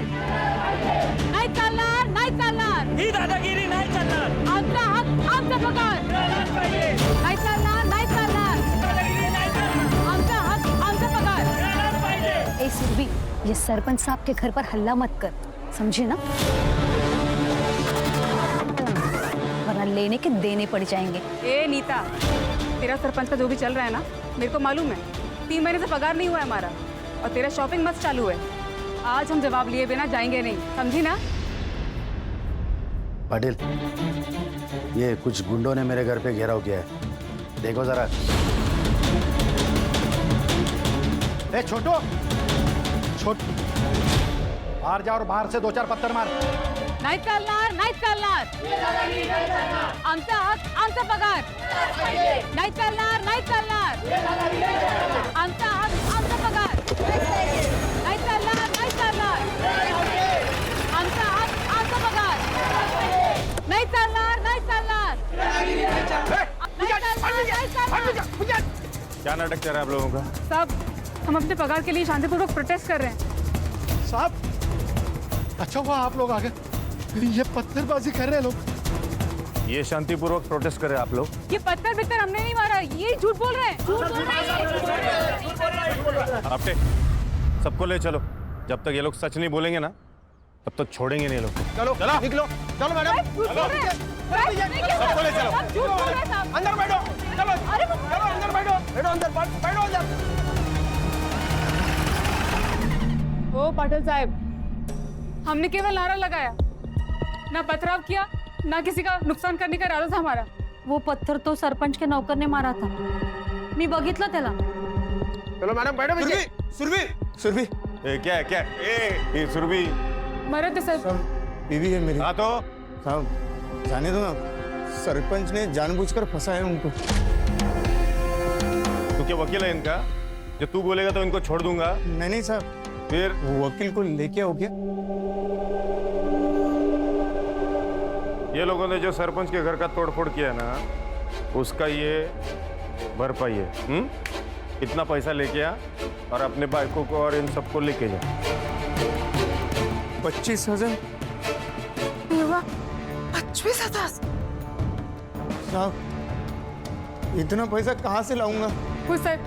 पगार नाही चालणार, नाही चालणार. ही दादागिरी नाही चालणार. आमचा हक, आमचा पगार नाही चालणार, नाही चालणार. दादागिरी नाही चालणार. आमचा हक, आमचा पगार. मिळालाच पाहिजे. ए सुरभि, ये सरपंच साहब के घर पर हल्ला मत कर, समझी ना? वरना लेने के देने पड़ जाएंगे. ए नीता, तेरा सरपंच का जो भी चल रहा है ना, मेरे को मालूम है. 3 महीने से पगार नहीं हुआ है हमारा और तेरा शॉपिंग मस्त चालू है. आज हम जवाब लिए बिना जाएंगे नहीं, समझी ना? पाटिल, ये कुछ गुंडों ने मेरे घर पे घेराव किया है, देखो जरा. ए छोटू, बाहर जा और बाहर से 2-4 पत्थर मार. नाही चालणार, नाही चालणार. आमचा हक, आमचा पगार नाही चालणार, नाही चालणार. आमचा हक, आमचा पगार नाही चालणार, नाही चालणार. आमचा हक, आमचा पगार नाही चालणार, नाही चालणार. क्या नाटक चल रहा है आप लोगों का? साहब, हम अपने पगार के लिए शांतिपूर्वक प्रोटेस्ट कर रहे हैं. साहब, अच्छा हुआ आप लोग आ गए. ये पत्थरबाजी कर रहे हैं लोग. ये शांतिपूर्वक प्रोटेस्ट कर रहे हैं आप लोग? ये पत्थर बित्तर हमने नहीं मारा, ये झूठ बोल रहे हैं. आपटे सबको ले चलो. जब तक ये लोग सच नहीं बोलेंगे ना, तब तक छोड़ेंगे नहीं ये लोग. चलो चलो निकलो. चलो मैडम, झूठ बोल रहे हैं. सबको ले चलो. हम झूठ बोल रहे हैं साहब. अंदर बैठो. चलो अरे चलो अंदर बैठो. बैठो अंदर, बैठो अंदर. ओ पाटिल साहब, हमने केवल नारा लगाया, ना पथराव किया, ना किसी का नुकसान करने का इरादा था हमारा. वो पत्थर तो सरपंच के नौकर ने मारा था, मी बघितलं त्याला. चलो मैडम बैठो. सुरभि, सुरभि, सुरभि. क्या है, क्या है? ये सुरभि मरे थे सर. बीवी है मेरी. हाँ तो साहब जाने दो ना, सरपंच ने जानबूझकर फंसाया उनको. तू क्या वकील है इनका? जब तू बोलेगा तो इनको छोड़ दूंगा. नहीं नहीं साहब, फिर वो वकील को लेके आओ क्या? ये लोगों ने जो सरपंच के घर का तोड़फोड़ किया ना, उसका ये भरपाई है. इतना पैसा लेके आ और अपने बाइकों को और इन सबको लेके जा. 25,000. 25,000. साहब इतना पैसा कहाँ से लाऊंगा? खुश साहब,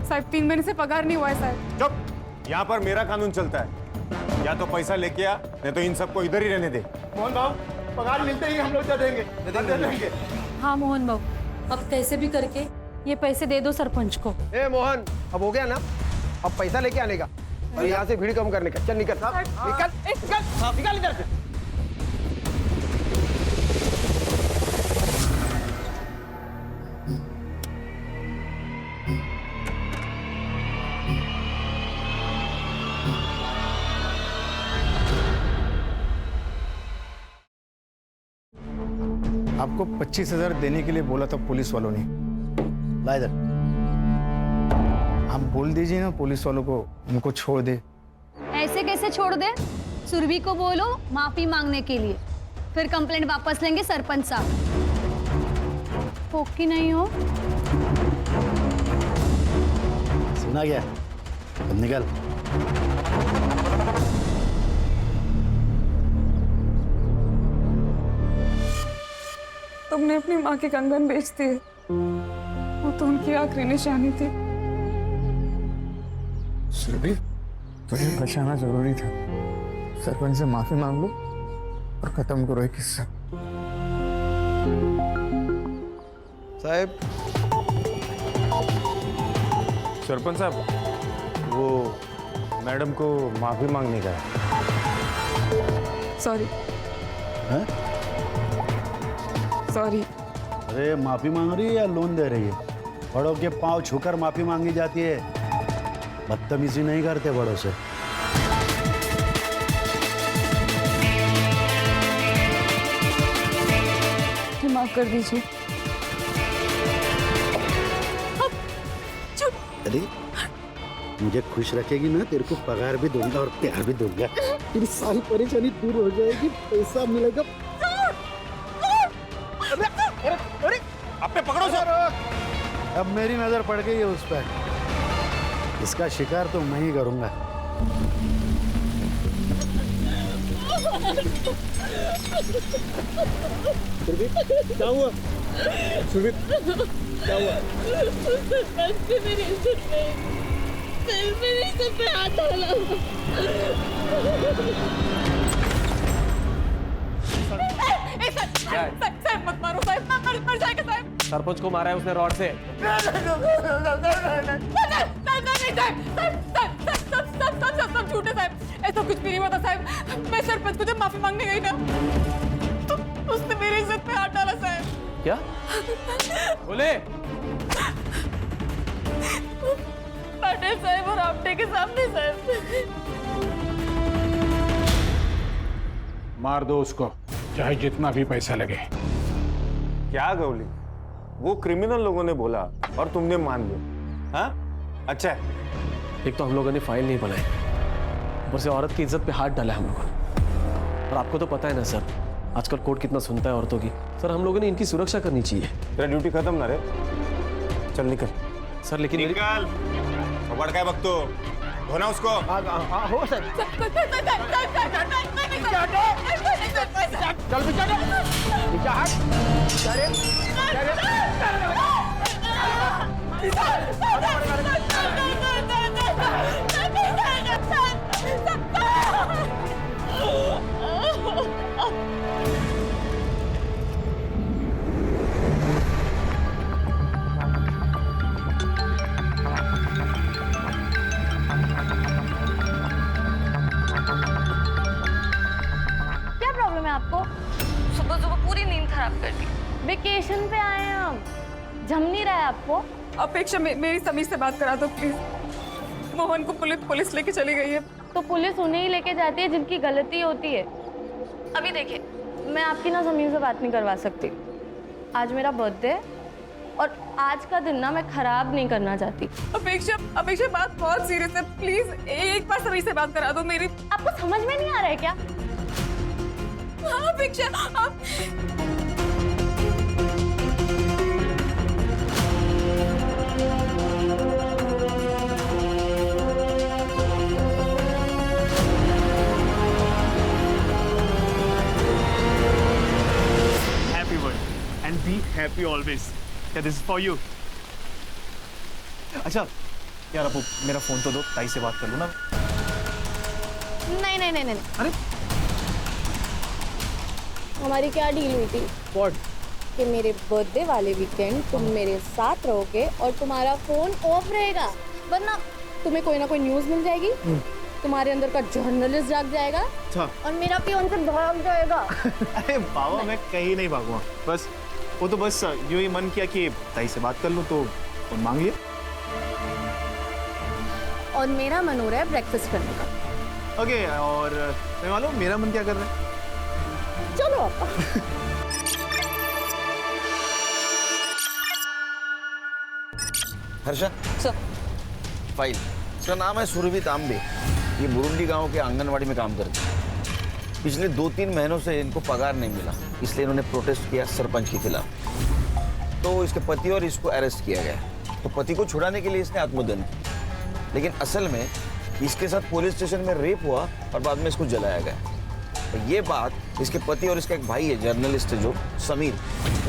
साहब 3 महीने से पगार नहीं हुआ है साहब. चुप. यहाँ पर मेरा कानून चलता है. या तो पैसा लेके आ, नहीं तो इन सबको इधर ही रहने दे. मोहन भाव, पगार मिलते ही हम लोग दे देंगे. दे देंगे. हाँ मोहन बाबू, अब कैसे भी करके ये पैसे दे दो सरपंच को. ए मोहन, अब हो गया ना, अब पैसा लेके आने का और यहाँ से भीड़ कम करने का. चल निकल निकल निकल निकल इधर से. आपको 25,000 देने के लिए बोला था पुलिस वालों ने. ला इधर. आप बोल दीजिए ना पुलिस वालों को, उनको छोड़ दे. ऐसे कैसे छोड़ दे? सुरभि को बोलो माफी मांगने के लिए, फिर कंप्लेंट वापस लेंगे सरपंच साहब. फोकी नहीं हो? सुना क्या? अब निकल. तुमने अपनी माँ के कंगन बेच दिए, वो तो उनकी आखिरी निशानी थी. सुरभि, तुम्हें बचाना जरूरी था. सरपंच से माफी मांग लो और खत्म करो ये किस्सा. साहब, सरपंच साहब, वो मैडम को माफी मांगने का है. सॉरी. हैं? सॉरी. अरे माफी मांग रही है या लोन दे रही है? बड़ों के पांव छूकर माफी मांगी जाती है, बदतमीजी नहीं करते बड़ों से. माफ कर दीजिए. अरे मुझे खुश रखेगी ना, तेरे को पगार भी दूंगा और प्यार भी दूंगा. तेरी सारी परेशानी दूर हो जाएगी, पैसा मिलेगा. आप पे पकड़ो सर. अब मेरी नजर पड़ गई है उस पर. इसका शिकार तो मैं ही करूंगा. क्या हुआ सुरभि, क्या हुआ? मेरी इज्जत पे हाथ डाला। साहब मत मारो साहब, मर जाएगा साहब। सरपंच को मारा है उसने रॉड से। सब झूठे साहब, ऐसा कुछ भी नहीं हुआ था साहब। मैं सरपंच को जब माफी मांगने गई ना तो उसने मेरी इज्जत पे हाथ डाला साहब। क्या बोले? पटेल साहब और आपटे के सामने साहब। मार दो उसको, चाहे जितना भी पैसा लगे। क्या गौली, वो क्रिमिनल लोगों ने बोला और तुमने मान लिया? हाँ अच्छा है। एक तो हम लोगों ने फाइल नहीं बनाई, ऊपर से औरत की इज्जत पे हाथ डाला हम लोगों ने। और आपको तो पता है ना सर, आजकल कोर्ट कितना सुनता है औरतों की। सर हम लोगों ने इनकी सुरक्षा करनी चाहिए। तेरा ड्यूटी खत्म ना रे, चल निकल। सर लेकिन निकल, बड़ काय बघतो, धोना उसको। हो सर, चल पीछे क्या प्रॉब्लम है आपको? सुबह सुबह पूरी नींद खराब कर दी। वेकेशन पे आए हैं हम, जम नहीं रहा है आपको? अपेक्षा मेरी समीर से बात करा दो प्लीज। मोहन को पुलिस लेके चली गई है। तो पुलिस उन्हें ही लेके जाती है जिनकी गलती होती है। अभी देखिए, मैं आपकी ना ज़मीन से बात नहीं करवा सकती। आज मेरा बर्थडे है और आज का दिन ना मैं खराब नहीं करना चाहती। अपेक्षा बात बहुत सीरियस है, प्लीज एक बार समीर से बात करा दो मेरी। आपको समझ में नहीं आ रहा है क्या? हाँ अपेक्षा, आप Happy birthday and be happy always. Yeah, this is for you. अच्छा यार, अब मेरा फोन तो दो, ताई से बात कर लूँ ना। नहीं नहीं नहीं नहीं। अरे हमारी क्या डील हुई थी व्हाट? कि मेरे बर्थडे वाले वीकेंड तुम मेरे साथ रहोगे और तुम्हारा फोन ऑफ रहेगा, वरना तुम्हें कोई ना कोई न्यूज़ मिल जाएगी, तुम्हारे अंदर का जर्नलिस्ट जाग जाएगा और मेरा पियोन से भाग जाएगा। अरे बाबा, मैं कहीं नहीं भागूंगा। बस वो तो बस यूं ही मन किया कि ताई से बात कर लूँ तो फोन मांग लिया। और मेरा मन हो रहा है ब्रेकफास्ट करने का। ओके, और मैं मालूम मेरा मन क्या कर रहा है? चलो आपा। Harsha sir, file. इसका नाम है सुरभि तांबे। ये बुरुंडी गांव के आंगनवाड़ी में काम करती है। पिछले 2-3 महीनों से इनको पगार नहीं मिला, इसलिए इन्होंने प्रोटेस्ट किया सरपंच के खिलाफ। तो इसके पति और इसको अरेस्ट किया गया। तो पति को छुड़ाने के लिए इसने आत्मदहन किया, लेकिन असल में इसके साथ पुलिस स्टेशन में रेप हुआ और बाद में इसको जलाया गया। तो ये बात इसके पति और इसका एक भाई है, जर्नलिस्ट है जो समीर,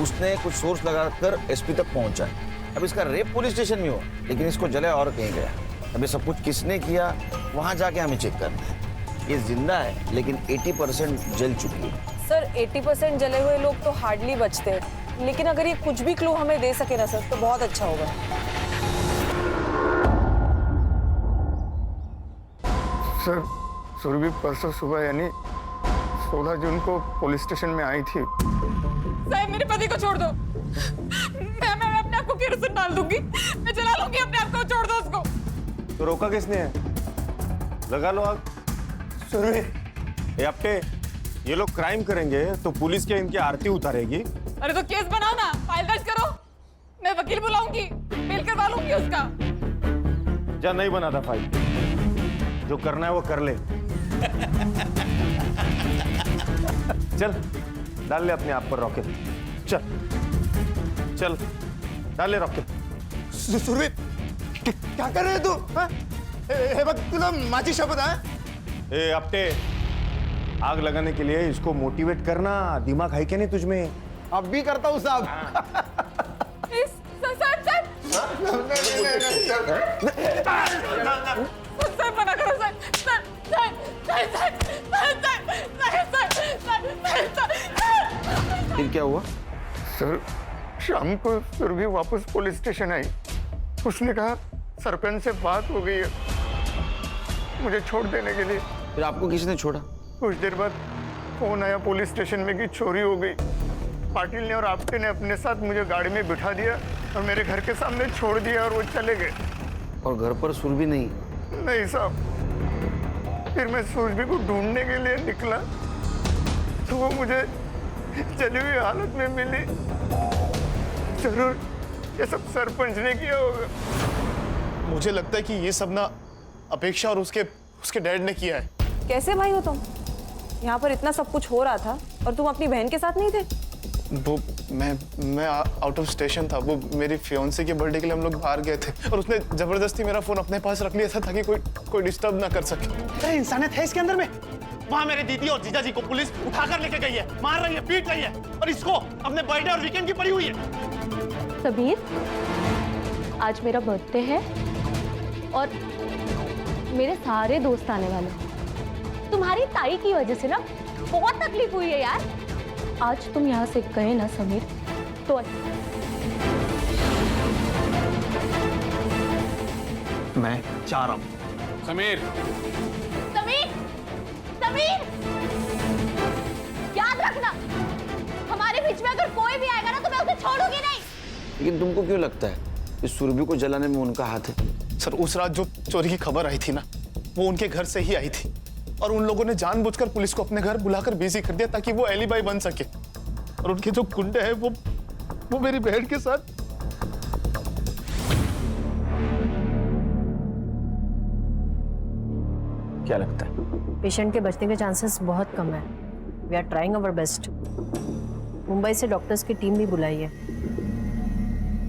उसने कुछ सोर्स लगाकर एसपी तक पहुंचा। अब इसका रेप पुलिस स्टेशन में हुआ, लेकिन इसको जलाया और कहीं गया। अब ये सब कुछ किसने किया, वहां जाके हमें चेक करना है। ये जिंदा है, लेकिन 80% जल चुकी है। सर 80% जले हुए लोग तो हार्डली बचते हैं, लेकिन अगर ये कुछ भी क्लू हमें दे सके ना सर, तो बहुत अच्छा होगा। सर, सुरभि परसों सुबह यानी 16 जून को पुलिस स्टेशन में आई थी। साहब मेरे पति को छोड़ दो। मैं अपने आप को केरोसिन डाल दूंगी, मैं जला लूंगी अपने आप को, छोड़ दो उसको। तो रोका किसने है? लगा लो आग। सुरभि, ये अपने ये लोग क्राइम करेंगे तो पुलिस क्या इनकी आरती उतारेगी? अरे तो केस बनाओ ना, फाइल दर्ज करो, मैं वकील बुलाऊंगी, मेल करवा लूंगी उसका। जा, नहीं बना था फाइल, जो करना है वो कर ले। चल डाल ले अपने आप पर रॉकेट, चल चल डाल ले रॉकेट। सुरभि, क्या कर रहे तू? हे बघ, तुला माझी शपथ आहे। ए अपटे, आग लगाने के लिए इसको मोटिवेट करना, दिमाग है क्या नहीं तुझमें? अब भी करता हूँ साहब। सर मना करो सर। फिर क्या हुआ? सर शाम को सुरभि वापस पुलिस स्टेशन आई। उसने कहा सरपंच से बात हो गई है मुझे छोड़ देने के लिए। फिर आपको किसने छोड़ा? कुछ देर बाद फोन आया पुलिस स्टेशन में कि चोरी हो गई। पाटिल ने और आपटे ने अपने साथ मुझे गाड़ी में बिठा दिया और मेरे घर के सामने छोड़ दिया और वो चले गए। और घर पर सुरभि नहीं? नहीं साहब। फिर मैं सुरभि को ढूंढने के लिए निकला तो वो मुझे जली हुई हालत में मिली। जरूर ये सब सरपंच ने किया होगा। मुझे लगता है कि ये सब ना अपेक्षा और उसके डैड ने किया है। कैसे भाई हो तुम? यहाँ पर इतना सब कुछ हो रहा था और तुम अपनी बहन के साथ नहीं थे? वो मैं आउट ऑफ स्टेशन था। वो मेरी फियोन्से के बर्थडे के लिए हम लोग बाहर गए थे और उसने जबरदस्ती मेरा फोन अपने पास रख लिया था ताकि कोई डिस्टर्ब ना कर सके। अरे इंसानियत है इसके अंदर में। वहाँ मेरे दीदी और जीजा जी को पुलिस उठाकर लेके गई है, मार रही है, पीट रही है और इसको अपने बर्थडे और वीकेंड की पड़ी हुई है। समीर, आज मेरा बर्थडे है और मेरे सारे दोस्त आने वाले हैं। तुम्हारी ताई की वजह से ना बहुत तकलीफ हुई है यार। आज तुम यहाँ से गए ना समीर तो मैं चाह रहा हूँ। समीर, समीर, समीर, याद रखना हमारे बीच में अगर कोई भी आएगा ना तो मैं उसे छोड़ूंगी नहीं। लेकिन तुमको क्यों लगता है कि सुरभि को जलाने में उनका हाथ है? सर उस रात जो चोरी की खबर आई थी ना, वो उनके घर से ही आई थी और उन लोगों ने जानबूझकर पुलिस को अपने घर बुलाकर बिजी कर दिया ताकि वो एलिबाई बन सके। और उनके जो गुंडे हैं वो मेरी बहन के साथ। क्या लगता है? पेशेंट के बचने के चांसेस बहुत कम है। We are trying our best. Mumbai से डॉक्टर्स की टीम भी बुलाई है।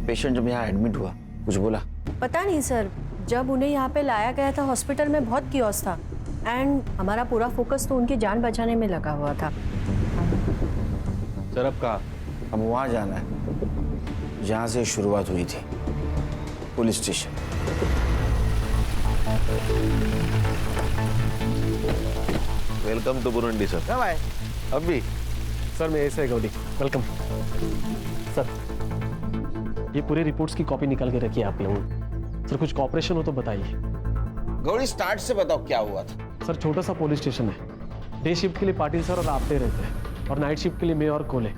पेशेंट जब यहाँ एडमिट हुआ कुछ बोला? पता नहीं सर, जब उन्हें यहाँ पे लाया गया था हॉस्पिटल में बहुत कियोस था एंड हमारा पूरा फोकस तो उनकी जान बचाने में लगा हुआ था। सर अब कहा? अब वहाँ जाना है जहाँ से शुरुआत हुई थी, police station. Welcome to Burundi sir. कब आए? अभी सर मैं ऐसे गौरी, वेलकम। सर ये पूरे रिपोर्ट्स की कॉपी निकाल के रखिए आप लोगों। सर कुछ कॉपरेशन हो तो बताइए। गौरी स्टार्ट से बताओ क्या हुआ था? सर छोटा सा पुलिस स्टेशन है। डे शिफ्ट के लिए पाटिल सर और आपटे रहते हैं और नाइट शिफ्ट के लिए मैं और कोले।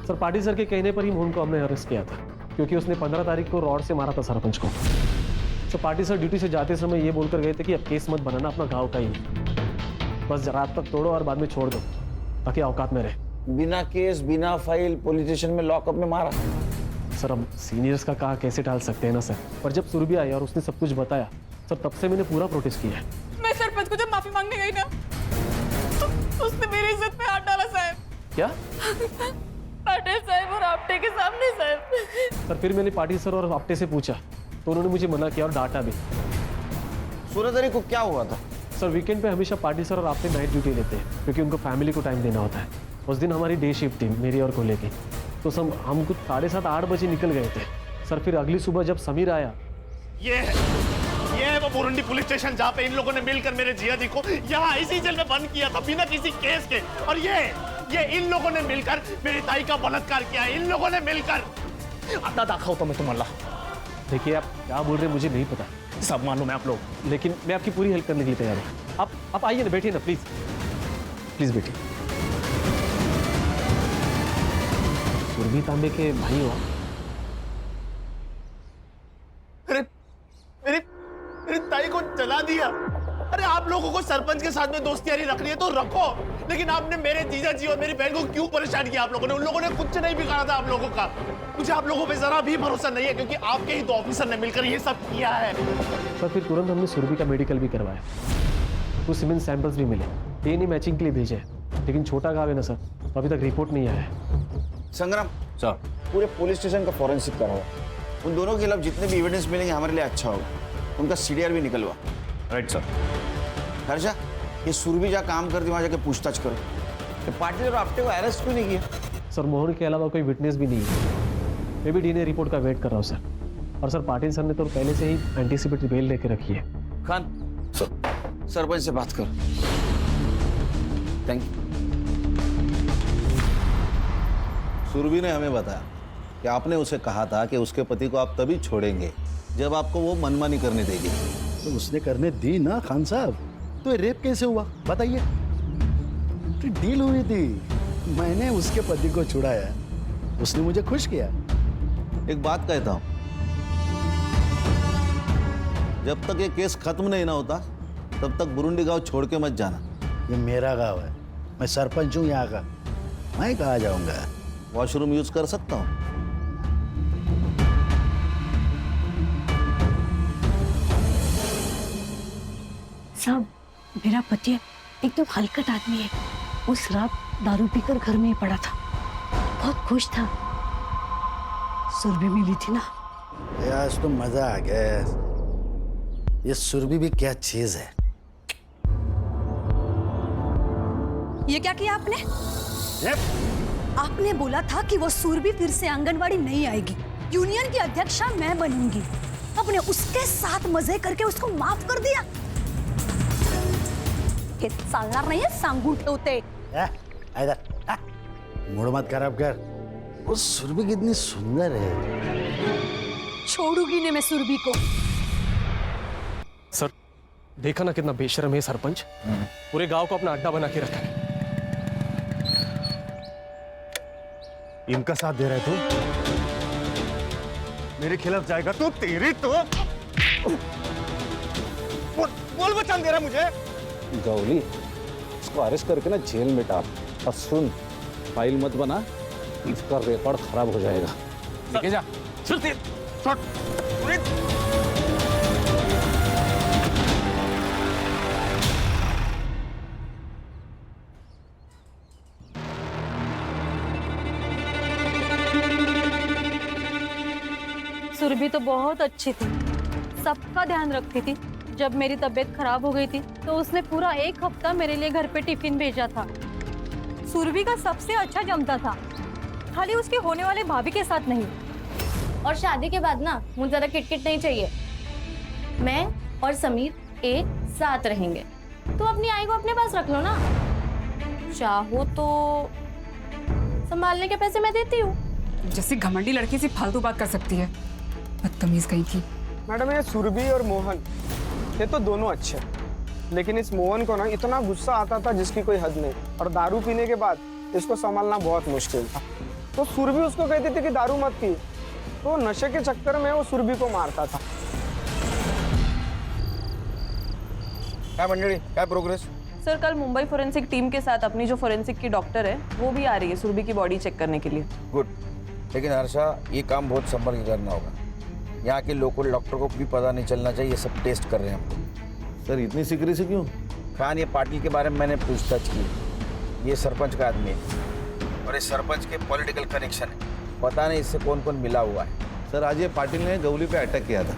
सर पाटिल सर के कहने पर ही मोहन को हमने अरेस्ट किया था क्योंकि उसने 15 तारीख को रॉड से मारा था सरपंच को। तो पाटिल सर ड्यूटी से जाते समय ये बोलकर गए थे कि अब केस मत बनाना, अपना गाँव का ही, बस रात तक तोड़ो और बाद में छोड़ दो ताकि औकात में रहे। बिना केस बिना फाइल पुलिस स्टेशन में लॉकअप में मारा? सर अब सीनियर्स का कहा कैसे टाल सकते हैं ना सर। पर जब सुरभि आई और उसने सब कुछ बताया सर, तब से मैंने पूरा प्रोटेस्ट किया है। मैं सरपंच को जब माफी मांगने गई ना तो उसने मेरी इज्जत पे हाथ डाला साहब। क्या? पाटिल साहब और आपटे के सामने साहब। सर फिर मैंने पाटिल सर और आपटे से पूछा तो उन्होंने मुझे मना किया और डांटा भी। 16 तारीख को क्या हुआ था? सर वीकेंड पे हमेशा पाटिल सर और आपटे नाइट ड्यूटी लेते हैं क्योंकि उनको फैमिली को टाइम देना होता है। उस दिन हमारी डे शिफ्ट थी, मेरी और कोले की। तो हम कुछ 7:30-8 बजे निकल गए थे। सर फिर अगली सुबह जब समीर आया, ये है वो बुरुंडी पुलिस स्टेशन जहाँ पे इन लोगों ने मिलकर मेरे जिया जी को यहाँ इसी जेल में बंद किया था बिना किसी केस के। और ये इन लोगों ने मिलकर मेरी ताई का बलात्कार किया है। इन लोगों ने मिलकर। आता दाखा होता मैं तुम्हारा। देखिए आप क्या बोल रहे हैं मुझे नहीं पता, सब मालूम है आप लोग। लेकिन मैं आपकी पूरी हेल्प करने के लिए तैयार हूँ। आप आइए ना, बैठिए ना प्लीज, प्लीज बैठिए। सुरभि तांबे के भाई हो? मेरी ताई को जला दिया। अरे आप लोगों को सरपंच के साथ में दोस्ती यारी रखनी है तो रखो, लेकिन आपने मेरे जीजा जी और मेरी बहन को क्यों परेशान किया? आप लोगों ने, उन लोगों ने कुछ नहीं बिगाड़ा था आप लोगों का। मुझे आप लोगों पे जरा भी भरोसा नहीं है क्योंकि आपके ही 2 ऑफिसर ने मिलकर ये सब किया है। सर फिर तुरंत हमने सुरभि का मेडिकल भी करवाया, कुछ सीमेंट सैंपल्स भी मिले, डीएनए मैचिंग के लिए भेजे, लेकिन छोटा गाँव है ना सर, तो अभी तक रिपोर्ट नहीं आया है। संग्राम सर, पूरे पुलिस स्टेशन का फॉरेंसिक कराओ। उन दोनों के खिलाफ जितने भी एविडेंस मिलेंगे हमारे लिए अच्छा होगा। उनका सीडीआर भी निकलवा। Right sir. हर्षा ये सुरभि जहाँ काम करती वहाँ जाके पूछताछ करो। ये पाटिल और आपटे को अरेस्ट क्यों नहीं किया? सर मोहन के अलावा कोई विटनेस भी नहीं है। मैं भी डीएनए रिपोर्ट का वेट कर रहा हूँ सर। और सर पाटिल सर ने तो पहले से ही एंटीसिपेटरी बेल लेके रखी है। खान सरपंच से बात कर। Thank you. सुरभि ने हमें बताया कि आपने उसे कहा था कि उसके पति को आप तभी छोड़ेंगे जब आपको वो मनमानी करने देगी। तो उसने करने दी ना खान साहब। तो ये रेप कैसे हुआ बताइए? तो डील हुई थी, मैंने उसके पति को छुड़ाया, उसने मुझे खुश किया। एक बात कहता हूं, जब तक ये केस खत्म नहीं ना होता तब तक बुरुंडी गांव छोड़ के मत जाना। ये मेरा गांव है, मैं सरपंच हूँ यहाँ का, मैं कहाँ जाऊंगा? वॉशरूम यूज कर सकता हूँ? साहब, मेरा पति एकदम हलकट आदमी है। उस रात दारू पीकर घर में ही पड़ा था, बहुत खुश था। सुरभि मिली थी ना। आज तो मजा आ गया। ये सुरभि भी क्या चीज है। ये क्या किया आपने? आपने बोला था कि वो सुरभि फिर से आंगनवाड़ी नहीं आएगी, यूनियन की अध्यक्षा मैं बनूंगी। आपने उसके साथ मजे करके उसको माफ कर दिया। हे चालणार नाहीये, सांगून ठेवते। मूड मत खराब कर। वो सुरभि कितनी सुंदर है। छोड़ूंगी नहीं मैं सुरभि को। सर देखा ना कितना बेशर्म है सरपंच, पूरे गांव को अपना अड्डा बना के रखा है। इनका साथ दे रहे तू? मेरे खिलाफ जाएगा तो तेरी तो बोल बचान दे रहा मुझे। गौली, इसको अरेस्ट करके ना जेल में डाल। और सुन, फाइल मत बना, इसका रिकॉर्ड खराब हो जाएगा। लेके जा। सुरभि तो बहुत अच्छी थी, सबका ध्यान रखती थी। जब मेरी तबीयत खराब हो गई थी तो उसने पूरा 1 हफ्ता मेरे लिए घर पे टिफिन भेजा था। सुरभि का सबसे अच्छा जमता था, खाली उसके होने वाले भाभी के साथ नहीं। और शादी के बाद ना मुझे ज्यादा किटकिट नहीं चाहिए। मैं और समीर एक साथ रहेंगे। तो अपनी आई को अपने पास रख लो ना, चाहो तो संभालने के पैसे मैं देती हूँ। जैसी घमंडी लड़की से फालतू बात कर सकती है, बदतमीज कहीं की। मैडम ये सुरभि और मोहन ये तो दोनों अच्छे हैं, लेकिन इस मोहन को ना इतना गुस्सा आता था जिसकी कोई हद नहीं। और दारू पीने के बाद इसको संभालना बहुत मुश्किल था। तो सुरभि उसको कहती थी कि दारू मत पी, तो नशे के चक्कर में वो सुरभि को मारता था। क्या मंडली, क्या प्रोग्रेस? सर कल मुंबई फोरेंसिक टीम के साथ अपनी जो फोरेंसिक की डॉक्टर है वो भी आ रही है सुरभि की बॉडी चेक करने के लिए। गुड, लेकिन हर्षा ये काम बहुत संभल के करना होगा। यहाँ के लोकल डॉक्टर को भी पता नहीं चलना चाहिए ये सब टेस्ट कर रहे हैं हम। सर इतनी सीक्रेसी क्यों? खान, ये पाटिल के बारे में मैंने पूछताछ की। ये सरपंच का आदमी है और ये सरपंच के पॉलिटिकल कनेक्शन है। पता नहीं इससे कौन कौन मिला हुआ है। सर आज ये पाटिल ने गौली पे अटैक किया था,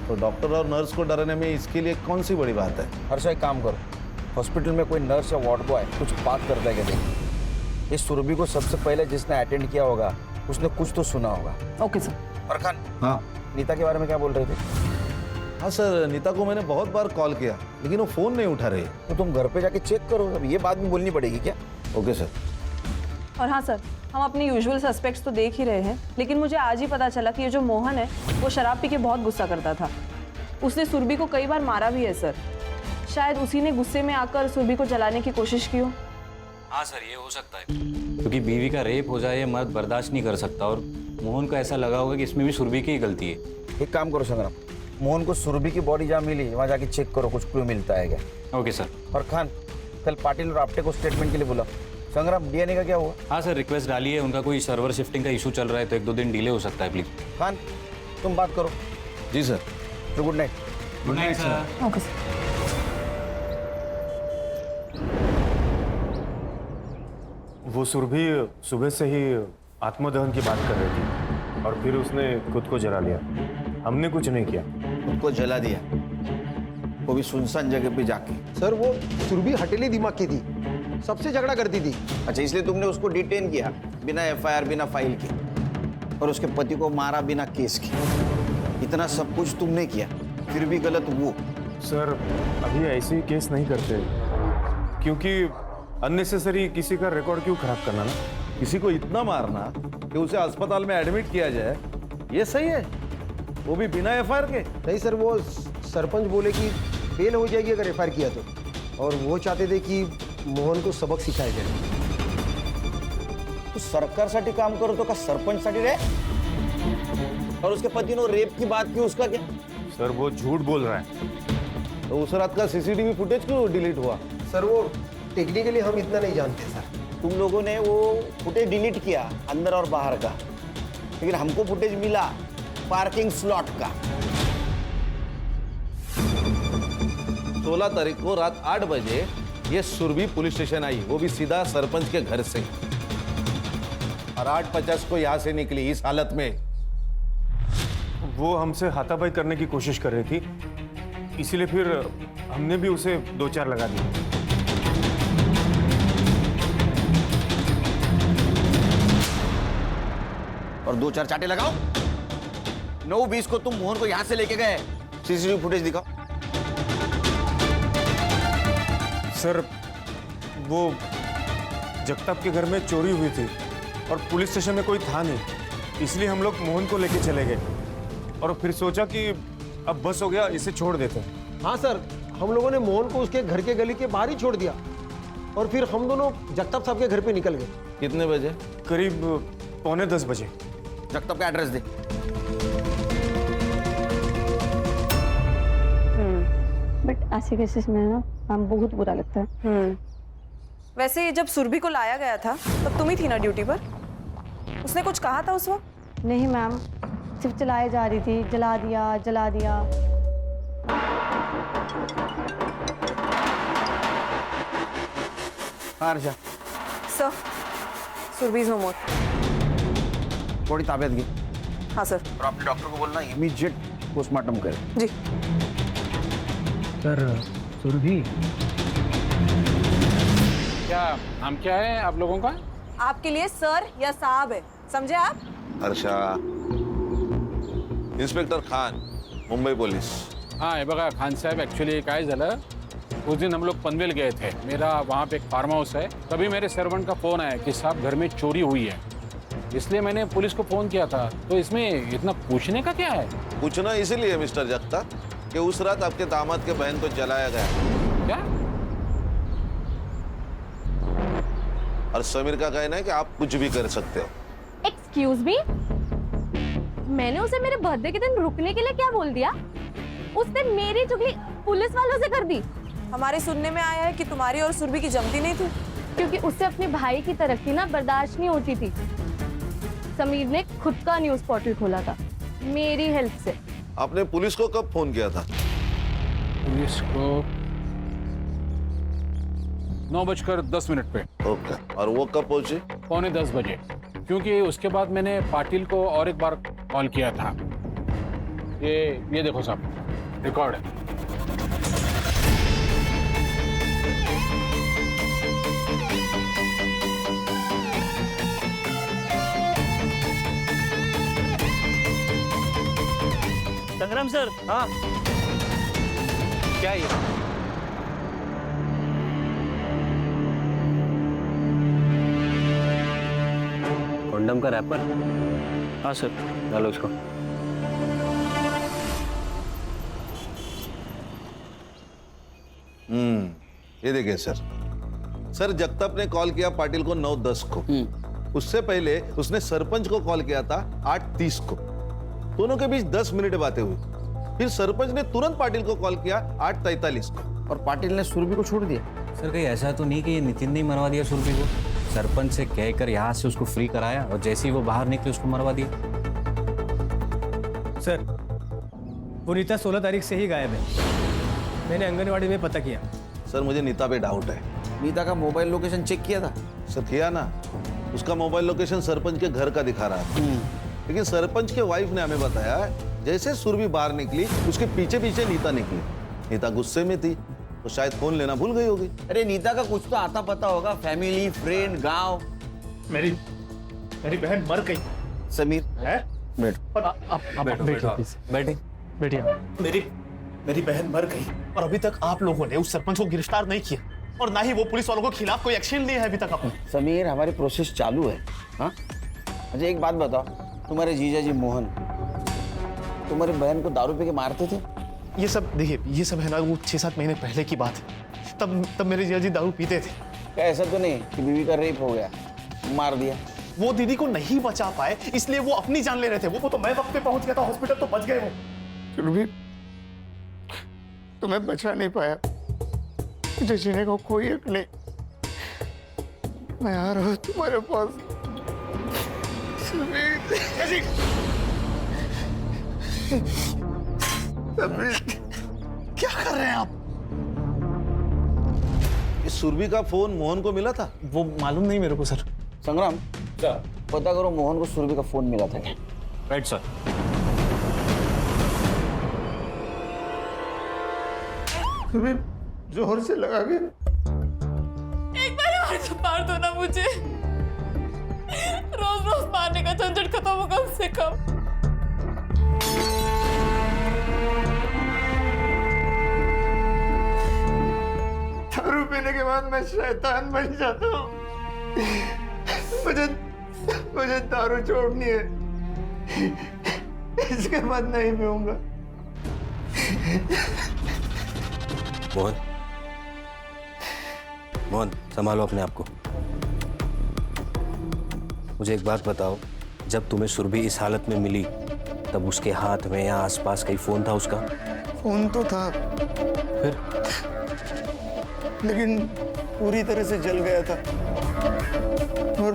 तो डॉक्टर और नर्स को डराने में इसके लिए कौन सी बड़ी बात है? हर्षा एक काम करो, हॉस्पिटल में कोई नर्स या वार्ड बॉय कुछ बात करता है क्या देखिए। इस सुरभि को सबसे पहले जिसने अटेंड किया होगा उसने कुछ तो सुना होगा। Okay sir. और खान, हाँ नीता के बारे में क्या बोल रहे थे? हाँ सर, नीता को मैंने बहुत बार कॉल किया लेकिन वो फोन नहीं उठा रही। तो तुम घर पे जाके चेक करो, अब ये बात भी बोलनी पड़ेगी क्या? Okay sir. और हाँ सर, हम अपने यूजुअल सस्पेक्ट्स तो देख ही रहे हैं, लेकिन मुझे आज ही पता चला कि ये जो मोहन है वो शराब पी के बहुत गुस्सा करता था। उसने सुरभि को कई बार मारा भी है सर। शायद उसी ने गुस्से में आकर सुरभि को जलाने की कोशिश की हो। हाँ सर, ये हो सकता है, क्योंकि बीवी का रेप हो जाए ये मर्द बर्दाश्त नहीं कर सकता। और मोहन को ऐसा लगा होगा कि इसमें भी सुरभि की ही गलती है। एक काम करो संग्राम, मोहन को सुरभि की बॉडी जहाँ मिली वहाँ जाके चेक करो, कुछ क्लू मिलता है क्या। Okay sir. और खान, कल पाटिल और आपटे को स्टेटमेंट के लिए बुलाओ। संग्राम, डीएनए का क्या हुआ? हाँ सर, रिक्वेस्ट डाली है, उनका कोई सर्वर शिफ्टिंग का इशू चल रहा है तो 1-2 दिन डिले हो सकता है। प्लीज खान तुम बात करो। जी सर। तो good night. Good night sir. Okay sir. वो सुरभि सुबह से ही आत्मदहन की बात कर रही थी और फिर उसने खुद को जला लिया। हमने कुछ नहीं किया। खुद को जला दिया? वो भी सुनसान जगह पे जाके। सर वो सुरभि हटेली दिमाग की थी, सबसे झगड़ा करती थी। अच्छा, इसलिए तुमने उसको डिटेन किया बिना एफआईआर, बिना फाइल के, और उसके पति को मारा बिना केस के। इतना सब कुछ तुमने किया, फिर भी गलत वो। सर अभी ऐसे केस नहीं करते, क्योंकि अननेसेसरी किसी का रिकॉर्ड क्यों खराब करना ना। किसी को इतना मारना कि उसे अस्पताल में एडमिट किया जाए, ये सही है? वो भी बिना एफआईआर के? नहीं सर, वो सरपंच बोले कि फेल हो जाएगी अगर एफआईआर किया तो, और वो चाहते थे कि मोहन को सबक सिखाया जाए। तू सरकारसाठी काम करतो का सरपंचसाठी रे? और उसके पति ने रेप की बात की, उसका क्या? सर वो झूठ बोल रहा है। तो उस रात का सीसीटीवी फुटेज क्यों डिलीट हुआ? सर वो टेक्निकली हम इतना नहीं जानते सर। तुम लोगों ने वो फुटेज डिलीट किया अंदर और बाहर का, लेकिन हमको फुटेज मिला पार्किंग स्लॉट का। 16 तारीख को रात 8 बजे ये सुरभि पुलिस स्टेशन आई, वो भी सीधा सरपंच के घर से, और 8:50 को यहां से निकली इस हालत में। वो हमसे हाथापाई करने की कोशिश कर रही थी, इसीलिए फिर हमने भी उसे 2-4 लगा दिए। और 2-4 चाटे लगाओ। 9:20 को तुम मोहन को यहां से लेके गए, सीसीटीवी फुटेज दिखाओ। सर वो जगताप के घर में चोरी हुई थी और पुलिस स्टेशन में कोई था नहीं, इसलिए हम लोग मोहन को लेके चले गए और फिर सोचा कि अब बस हो गया, इसे छोड़ देते हैं। हाँ सर, हम लोगों ने मोहन को उसके घर के गली के बाहर ही छोड़ दिया, और फिर हम दोनों जगताप साहब के घर पे निकल गए। कितने बजे? करीब 9:45 बजे। जगताप का एड्रेस दे। बट ऐसे केसेस में ना मैम बहुत बुरा लगता है। वैसे जब सुरभि को लाया गया था तब तुम ही थी ना ड्यूटी पर? उसने कुछ कहा था उस वक्त? नहीं मैम, सिर्फ चलाए जा रही थी, जला दिया जला दिया। आरजा सर, सुरभि इज नो मोर। थोड़ी ताबियत की। हाँ सर। और अपने डॉक्टर को बोलना इमीडिएट पोस्टमार्टम करे। जी सर। सुरभि क्या नाम क्या है आप लोगों का? आपके लिए सर या साहब है, समझे आप? Harsha, inspector Khan, Mumbai police. हाँ हे बघा खान साहब, ॲक्च्युली काय झालं, उस दिन हम लोग पनवेल गए थे, मेरा वहाँ पे एक फार्म हाउस है, तभी मेरे सर्वेंट का फ़ोन आया कि साहब घर में चोरी हुई है, इसलिए मैंने पुलिस को फ़ोन किया था। तो इसमें इतना पूछने का क्या है? पूछना इसीलिए मिस्टर जगताप कि उस रात आपके दामाद के बहन को जलाया गया। क्या? और समीर का कहना है कि आप कुछ भी कर सकते हो। एक्सक्यूज मी, मैंने उसे मेरे बर्थडे के दिन रुकने के लिए क्या बोल दिया? उसने मेरी चुगली पुलिस वालों से कर दी। हमारे सुनने में आया है कि तुम्हारी और सुरभि की जमती नहीं थी, क्योंकि उससे अपने भाई की तरक्की ना बर्दाश्त नहीं होती थी। समीर ने खुद का न्यूज पोर्टल खोला था मेरी हेल्प से। आपने पुलिस को कब फोन किया था? पुलिस को 9:10 पे। ओके, और वो कब पहुंची? 9:45 बजे, क्योंकि उसके बाद मैंने पाटिल को और एक बार कॉल किया था। ये देखो साहब, रिकॉर्ड है। संग्राम सर। हाँ क्या ये? कंडम का रैपर? हाँ सर। डालो इसको। ये देखिए सर, जगताप ने कॉल किया पाटिल को 9:10 को। उससे पहले उसने सरपंच को कॉल किया था 8:30 को। दोनों के बीच 10 मिनट बातें हुई। फिर सरपंच ने तुरंत पाटिल को कॉल किया 8:43 को। और पाटिल ने सुरभि को छोड़ दिया। सर कहीं ऐसा तो नहीं कि ये नितिन ने ही मरवा दिया सुरभि को? सरपंच से कहकर यहाँ से उसको फ्री कराया और जैसे ही वो बाहर निकले उसको मरवा दिया। सर पुनीता 16 तारीख से ही गायब है, मैंने आंगनवाड़ी में पता किया। सर मुझे नीता पे डाउट है। नीता का मोबाइल लोकेशन चेक किया था? सर किया ना, उसका मोबाइल लोकेशन सरपंच के घर का दिखा रहा था, लेकिन सरपंच के वाइफ ने हमें बताया जैसे सुरभि बाहर निकली उसके पीछे पीछे नीता निकली। नीता गुस्से में थी तो शायद फोन लेना भूल गई होगी। अरे नीता का कुछ तो आता पता होगा, फैमिली, फ्रेंड, गांव। मेरी बहन मर गई। समीर है? बैठो। और आप बैठे बैठिए। मेरी बहन मर गई और अभी तक आप लोगों ने उस सरपंच को गिरफ्तार नहीं किया और ना ही वो पुलिस वालों के खिलाफ कोई एक्शन लिया है अभी तक आपने। समीर, हमारी प्रोसेस चालू है। हाँ, मुझे एक बात बताओ, तुम्हारे जीजा जी मोहन तुम्हारी बहन को दारू पी के मारते थे? ये सब देखिए, ये सब है ना वो 6-7 महीने पहले की बात है। तब मेरे जीजा जी दारू पीते थे। क्या ऐसा तो नहीं कि बीवी का रेप हो गया, मार दिया? वो दीदी को नहीं बचा पाए इसलिए वो अपनी जान ले रहे थे। वो तो मैं वक्त पे पहुंच गया था हॉस्पिटल, तो बच गए वो। फिर भी तुम्हें बचा नहीं पाया, मुझे जीने को कोई हक नहीं। मैं आ रहा हूँ तुम्हारे पास। क्या कर रहे हैं आप? इस सुरभि का फोन मोहन को मिला था? वो मालूम नहीं मेरे को सर। संग्राम, पता करो मोहन को सुरभि का फोन मिला था क्या? Right sir. जोर से लगा के एक बार और तो मार दो ना मुझे। रोज रोज मारने का झंझट खत्म हो कम से कम। दारू पीने के बाद मैं शैतान बन जाता हूँ। मुझे दारू छोड़नी है, इसके बाद नहीं पीऊंगा। मोहन, संभालो अपने आप को। मुझे एक बात बताओ, जब तुम्हें सुरभि इस हालत में मिली तब उसके हाथ में या आसपास कहीं फोन था उसका? फोन तो था, फिर? लेकिन पूरी तरह से जल गया था और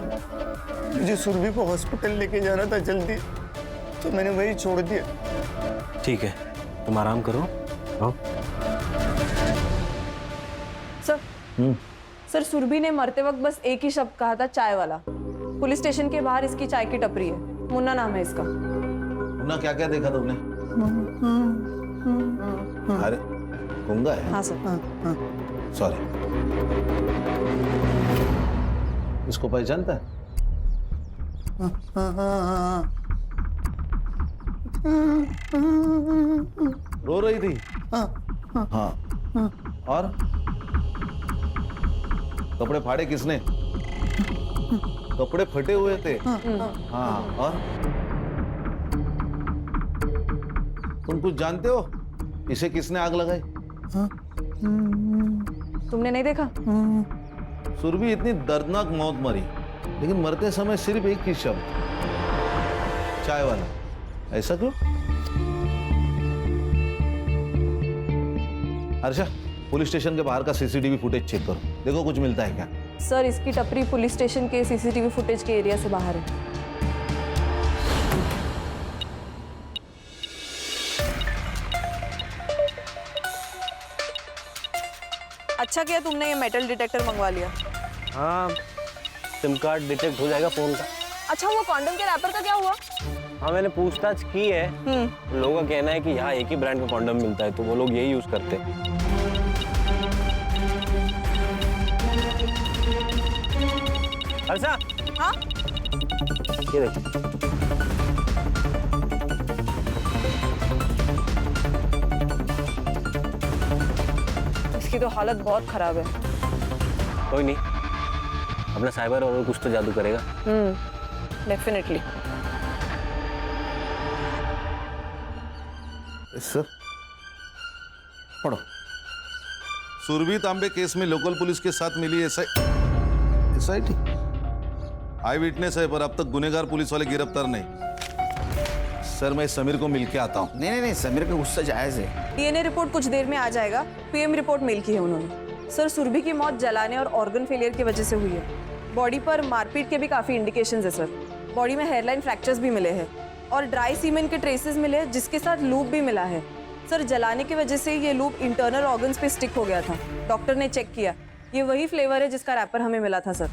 मुझे सुरभि को हॉस्पिटल लेके जाना था जल्दी, तो मैंने वही छोड़ दिया। ठीक है, तुम आराम करो। आओ। सर सर, सुरभि ने मरते वक्त बस एक ही शब्द कहा था, चाय वाला। पुलिस स्टेशन के बाहर इसकी चाय की टपरी है, मुन्ना नाम है इसका। मुन्ना, क्या क्या देखा तुमने? अरे गूंगा है? हाँ सर। सॉरी। इसको पहचानता है? रो रही थी? हाँ। और कपड़े फाड़े किसने? कपड़े फटे हुए थे। हाँ, और तुम कुछ जानते हो इसे किसने आग लगाई? तुमने नहीं देखा? सुरभि इतनी दर्दनाक मौत मरी, लेकिन मरते समय सिर्फ एक ही शब्द, चाय वाला। ऐसा क्यों? अर्षा, पुलिस स्टेशन के बाहर का सीसीटीवी फुटेज चेक करो, देखो कुछ मिलता है क्या। सर, इसकी टपरी पुलिस स्टेशन के सीसीटीवी फुटेज के एरिया से बाहर है। अच्छा किया तुमने ये मेटल डिटेक्टर मंगवा लिया। हाँ, सिम कार्ड डिटेक्ट हो जाएगा फोन का। अच्छा, वो कॉन्डम के रैपर का क्या हुआ? हाँ, मैंने पूछताछ की है। लोगों का कहना है कि यहाँ एक ही ब्रांड का कॉन्डम मिलता है, तो वो लोग यही यूज करते हैं। अर्षा, हाँ? ये देख। इसकी तो हालत बहुत खराब है। कोई नहीं, अपना साइबर और कुछ तो जादू करेगा। डेफिनेटली। सर, पढ़ो। सुरभि तांबे केस में लोकल पुलिस के साथ मिली एसआईटी आई विटनेस है, पर अब तक गुनहगार पुलिस वाले गिरफ्तार नहीं। सर, मैं समीर को मिल के आता हूँ। नहीं, समीर का गुस्सा जायज है। डीएनए रिपोर्ट कुछ देर में आ जाएगा। पीएम रिपोर्ट मेल की है उन्होंने। सर, सुरभि की मौत जलाने और ऑर्गन फेलियर की वजह से हुई है। बॉडी पर मारपीट के भी काफी इंडिकेशंस है सर। बॉडी में हेयरलाइन फ्रैक्चर्स भी मिले हैं और ड्राई सीमेंट के ट्रेसेस मिले हैं, जिसके साथ लूप भी मिला है। सर, जलाने की वजह से ये लूप इंटरनल ऑर्गन्स पे स्टिक हो गया था। डॉक्टर ने चेक किया, ये वही फ्लेवर है जिसका रैपर हमें मिला था सर।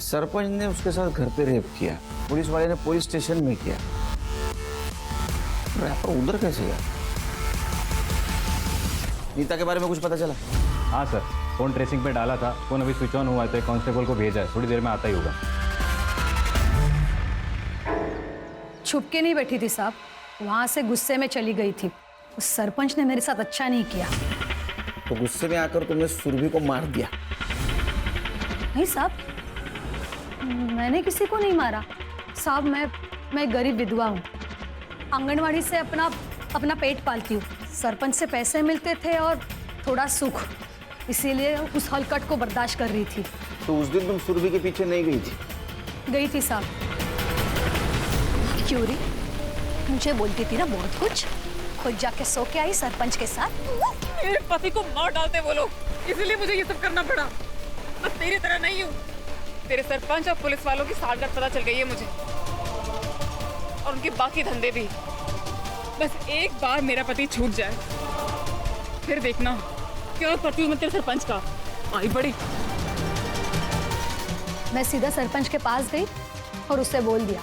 सरपंच ने उसके साथ घर पे रेप किया, पुलिस वाले ने पुलिस स्टेशन में किया, रैपर उधर कैसे गया? नीता के बारे में कुछ पता चला? हाँ सर, फ़ोन ट्रेसिंग पे डाला था, फ़ोन अभी स्विच ऑन हुआ है तो एक कांस्टेबल को भेजा है, थोड़ी देर में आता ही होगा। छुप के नहीं बैठी थी साहब, वहाँ से गुस्से में चली गई थी। उस सरपंच ने मेरे साथ अच्छा नहीं किया। तो गुस्से में आकर तुमने सुरभि को मार दिया? नहीं साहब, मैंने किसी को नहीं मारा साहब। मैं गरीब विधवा हूँ, आंगनवाड़ी से अपना पेट पालती हूँ। सरपंच से पैसे मिलते थे और थोड़ा सुख, इसीलिए उस हलकट को बर्दाश्त कर रही थी। तो उस दिन तुम सुरभि के पीछे नहीं गई थी? गई थी साहब। क्यों री? मुझे बोलती थी ना बहुत कुछ, खुद जाके सो के आई सरपंच के साथ। मेरे पति को मार डालते वो लोग, इसीलिए मुझे ये सब करना पड़ा। मैं तेरी तरह नहीं हूँ। तेरे सरपंच और पुलिस वालों की सालगर्द पता चल गई है मुझे, और उनके बाकी धंधे भी। बस एक बार मेरा पति छूट जाए, फिर देखना क्या करती हूँ मैं तेरे सरपंच का। आई बड़ी। मैं सीधा सरपंच के पास गई और उससे बोल दिया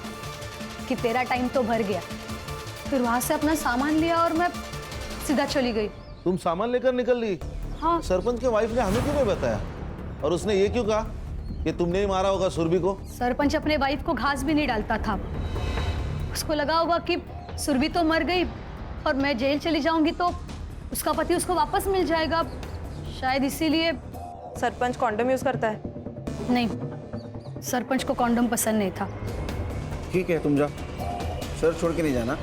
कि तेरा टाइम तो भर गया। फिर वहां से अपना सामान लिया और मैं सीधा चली गई। तुम सामान लेकर निकल ली? हाँ। सरपंच के वाइफ ने हमें क्यों नहीं बताया? और उसने ये क्यों कहा कि तुमने ही मारा होगा सुरभि को? सरपंच अपने वाइफ को घास भी नहीं डालता था। उसको लगा होगा कि सुरभि तो मर गई और मैं जेल चली जाऊंगी तो उसका पति उसको वापस मिल जाएगा, शायद इसीलिए। सरपंच कॉन्डम यूज करता है? नहीं, सरपंच को कॉन्डम पसंद नहीं था। ठीक है, तुम जाओ, सर छोड़ के नहीं जाना।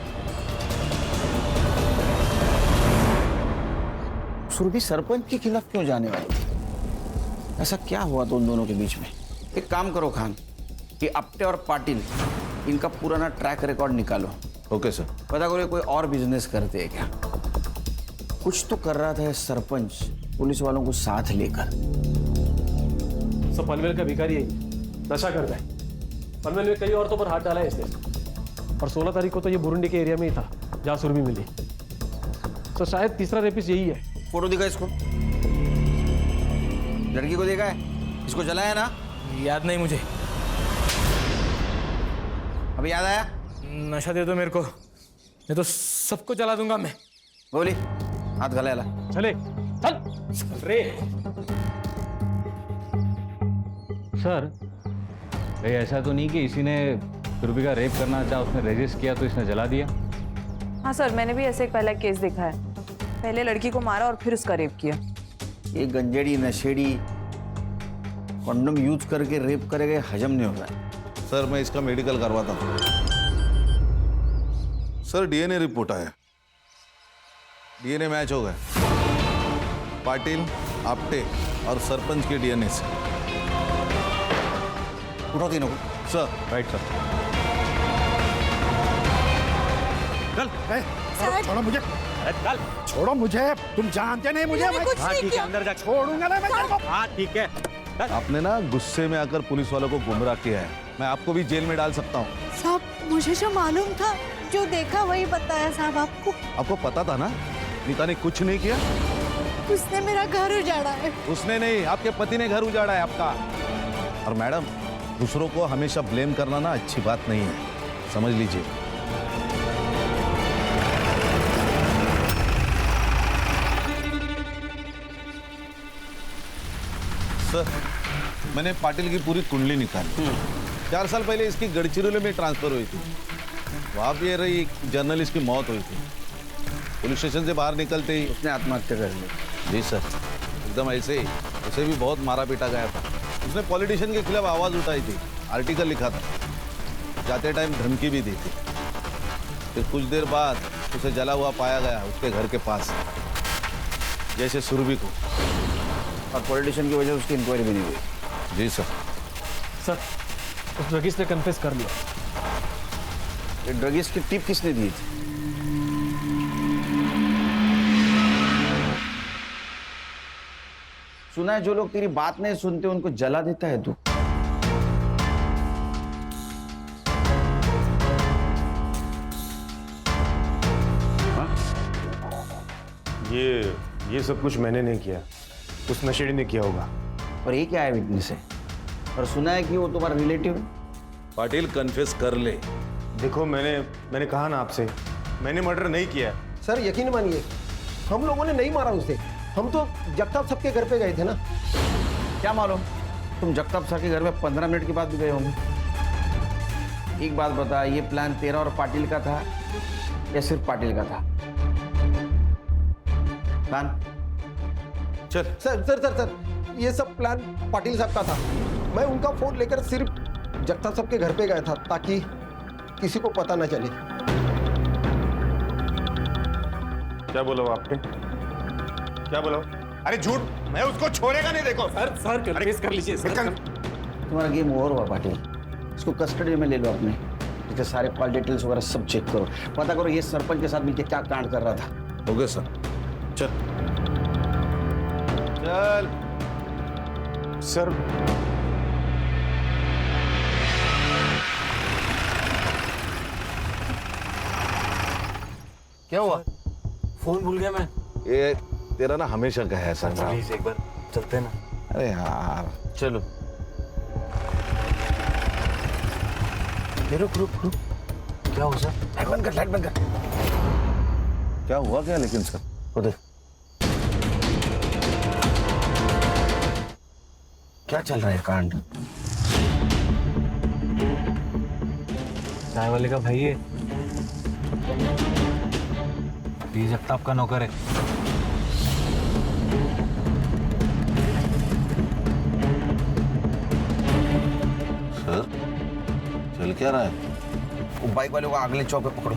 सुरभि सरपंच के खिलाफ क्यों जाने वाली थी? ऐसा क्या हुआ तो उन दोनों के बीच में? एक काम करो खान, कि अपटे और पाटिल इनका पुराना ट्रैक रिकॉर्ड निकालो। Okay sir. पता करो कोई और बिजनेस करते हैं क्या? कुछ तो कर रहा था सरपंच पुलिस वालों को साथ लेकर। सब पनवेल का भिखारी है, नशा करता है। पनवेल में कई औरतों पर हाथ डाला है इसने, और 16 तारीख को तो ये बुरुंडी के एरिया में ही था जहाँ सुरभि मिली। तो शायद तीसरा रेपिस्ट यही है। फोटो दिखा इसको, लड़की को देखा है? इसको जलाया ना? याद नहीं मुझे। अभी याद आया? नशा दे दो मेरे को, नहीं तो सबको जला दूंगा मैं। बोली हाथ गला ला। चले चल रे। सर, भाई ऐसा तो नहीं कि इसी ने सुरभि का रेप करना चाहा, उसने रेजिस्ट किया तो इसने जला दिया? हाँ सर, मैंने भी ऐसे एक पहला केस देखा है। पहले लड़की को मारा और फिर उसका रेप किया। ये गंजेड़ी नशेड़ी कॉन्डम यूज करके रेप करेगा, हजम नहीं होगा। सर मैं इसका मेडिकल करवाता हूँ। सर डीएनए रिपोर्ट आया, डीएनए मैच हो गया पाटिल, आपटे और सरपंच के डीएनए से। उठाओ तीनों को। सर। Right sir. चल, छोड़ो मुझे, चल छोड़ो मुझे, तुम जानते नहीं मुझे। हाँ ठीक है, अंदर जा। छोड़ूंगा ना मैं तेरे को। हाँ ठीक है। आपने ना गुस्से में आकर पुलिस वालों को गुमराह किया है, मैं आपको भी जेल में डाल सकता हूँ। साहब मुझे जो मालूम था, जो देखा वही बताया साहब आपको। आपको पता था ना नीता ने कुछ नहीं किया? उसने मेरा घर उजाड़ा है। उसने नहीं, आपके पति ने घर उजाड़ा है आपका। और मैडम, दूसरों को हमेशा ब्लेम करना ना अच्छी बात नहीं है, समझ लीजिए। सर, मैंने पाटिल की पूरी कुंडली निकाली। 4 साल पहले इसकी गढ़चिरौली में ट्रांसफर हुई थी, वहां पे रही एक जर्नलिस्ट की मौत हुई थी। पुलिस स्टेशन से बाहर निकलते ही उसने आत्महत्या कर ली। जी सर, एकदम ऐसे ही। उसे भी बहुत मारा पीटा गया था। उसने पॉलिटिशियन के खिलाफ आवाज उठाई थी, आर्टिकल लिखा था, जाते टाइम धमकी भी दी थी। फिर कुछ देर बाद उसे जला हुआ पाया गया उसके घर के पास, जैसे सुरभि को। और पॉलिटिशियन की वजह से उसकी इंक्वायरी भी नहीं हुई। जी सर। सर, उस ड्रगिस्ट ने कन्फेस कर लिया। ये ड्रगिस्ट की टिप किसने दी थी? सुना है जो लोग तेरी बात नहीं सुनते उनको जला देता है तू। ये सब कुछ मैंने नहीं किया, उस नशेड़ी ने किया होगा। और ये क्या है विटनेस है? और सुना है कि वो तुम्हारा रिलेटिव है। पाटिल कन्फेस कर ले। देखो मैंने कहा ना आपसे, मैंने मर्डर नहीं किया। सर यकीन मानिए, हम लोगों ने नहीं मारा उसे। हम तो जगताप सबके घर पे गए थे ना। क्या मालूम, तुम जगताप सर के घर में 15 मिनट के बाद भी गए होंगे। एक बात बता, ये प्लान तेरा और पाटिल का था या सिर्फ पाटिल का था? प्लान चल सर सर सर सर ये सब प्लान पाटिल साहब का था। मैं उनका फोन लेकर सिर्फ जगताप साहब के घर पे गया था ताकि किसी को पता न चले। क्या बोला वो आपने? क्या बोला? अरे झूठ, मैं उसको छोड़ेगा नहीं। देखो सर कन्फेस कर लीजिए सर। तुम्हारा गेम ओवर हुआ पाटिल, इसको कस्टडी में ले लो अपने। इसके सारे कॉल डिटेल्स वगैरह सब चेक करो, पता करो ये सरपंच के साथ मिलकर क्या कांड कर रहा था। हो गया सर। चल चल सर क्या हुआ? फोन भूल गया मैं। ये तेरा ना हमेशा का है ऐसा। प्लीज एक बार चलते हैं ना। अरे यार चलो। रुक रुक रुक, क्या हुआ सर? लाइट बंद कर, लाइट बंद कर। क्या हुआ क्या लेकिन सर? उधर क्या चल रहा है कांड? चाय वाले का भाई है, डी जगताप का नौकर है। सर चल क्या रहा है? वो बाइक वाले को अगले चौक पे पकड़ो।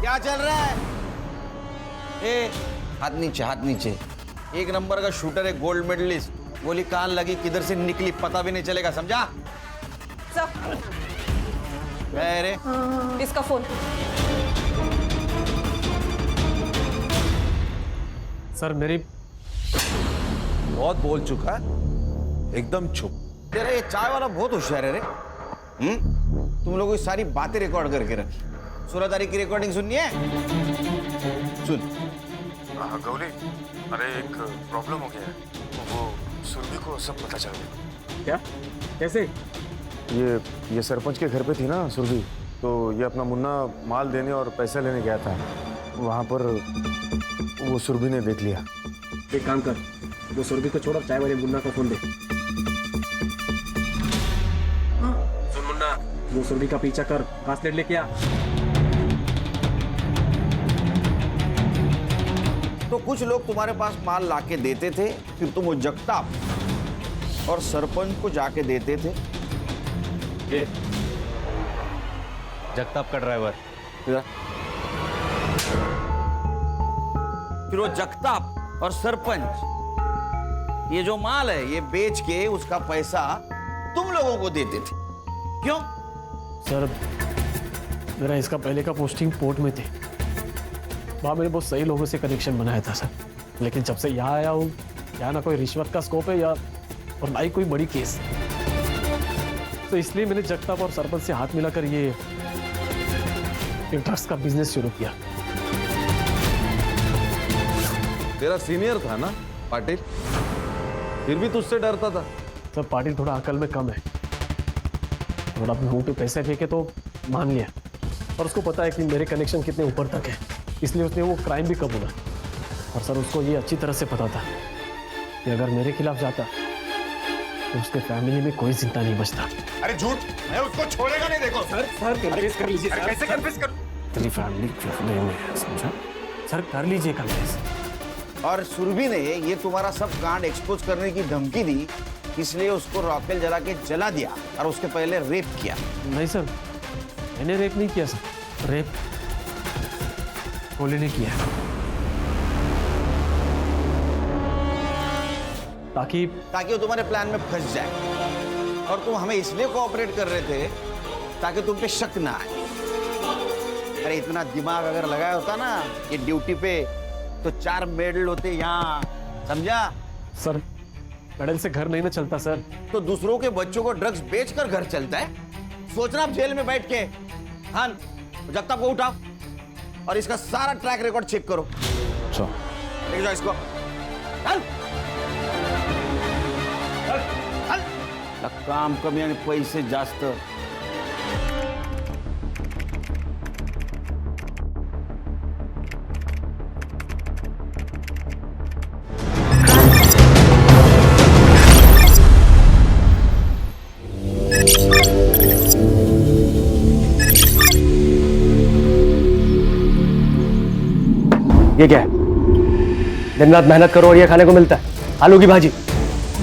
क्या चल रहा है? ए, हाथ नीचे, हाथ नीचे। एक नंबर का शूटर है, गोल्ड मेडलिस्ट। गोली कान लगी, किधर से निकली पता भी नहीं चलेगा, समझा? अरे इसका फोन। सर मेरी बहुत बोल चुका है, एकदम चुप। तेरा ये चाय वाला बहुत होशियार है रे। तुम लोगों की सारी बातें रिकॉर्ड करके रखी। 16 तारीख की रिकॉर्डिंग सुननी है? सुन। गौली, अरे एक प्रॉब्लम हो गया है। वो सुरभि को सब पता चल गया। क्या? कैसे? ये सरपंच के घर पे थी ना सुरभि, तो ये अपना मुन्ना माल देने और पैसे लेने गया था। वहाँ पर वो सुरभि ने देख लिया। एक काम कर, वो सुरभि को छोड़ और चाय वाले मुन्ना का फोन दे। सुन मुन्ना, वो सुरभि का पीछा कर, ब्रासलेट लेके आ। तो कुछ लोग तुम्हारे पास माल लाके देते थे, फिर तुम वो जगताप और सरपंच को जाके देते थे। ये जगताप का ड्राइवर। फिर वो जगताप और सरपंच ये जो माल है ये बेच के उसका पैसा तुम लोगों को देते थे। क्यों? सर मेरा इसका पहले का पोस्टिंग पोर्ट में थी, वहाँ मैंने बहुत सही लोगों से कनेक्शन बनाया था सर। लेकिन जब से यहाँ आया हूँ, यहाँ ना कोई रिश्वत का स्कोप है या और ना ही कोई बड़ी केस, तो इसलिए मैंने जगताप और सरपंच से हाथ मिलाकर ये ड्रग्स का बिजनेस शुरू किया। तेरा सीनियर था ना पाटिल, फिर भी तुझसे डरता था। सर पाटिल थोड़ा अकल में कम है, थोड़ा अपने मुंह पे पैसे फेंके तो मान लिया, और उसको पता है कि मेरे कनेक्शन कितने ऊपर तक है, इसलिए उसने वो क्राइम भी कबूला। और सर उसको ये अच्छी तरह से पता था कि अगर मेरे खिलाफ जाता तो उसके फैमिली में कोई चिंता नहीं बचता। अरे झूठ, मैं उसको छोड़ेगा नहीं। देखो सर कन्फेस कर लीजिए। अरे कैसे कन्फेस करूं? तेरी फैमिली में समझा? सर कर लीजिए कन्फेस। और सुरभि ने ये तुम्हारा सब कांड एक्सपोज करने की धमकी दी, इसलिए उसको रॉकेल जला के जला दिया और उसके पहले रेप किया। नहीं सर, मैंने रेप नहीं किया सर, रेप कोहली ने किया, ताकि वो तुम्हारे प्लान में फंस जाए। और तुम हमें इसलिए कोऑपरेट कर रहे थे ताकि तुम पे शक ना आए। अरे इतना दिमाग अगर लगाया होता ना ये ड्यूटी पे, तो 4 मेडल होते यहाँ, समझा? सर मेडल से घर नहीं ना चलता सर। तो दूसरों के बच्चों को ड्रग्स बेचकर घर चलता है? सोचना आप जेल में बैठ के। हाँ, जगताप को उठाओ और इसका सारा ट्रैक रिकॉर्ड चेक करो। ले जाओ इसको। चल। काम कमी आणि पैसे जास्त। ये क्या है? दिन रात मेहनत करो और ये खाने को मिलता है? आलू की भाजी।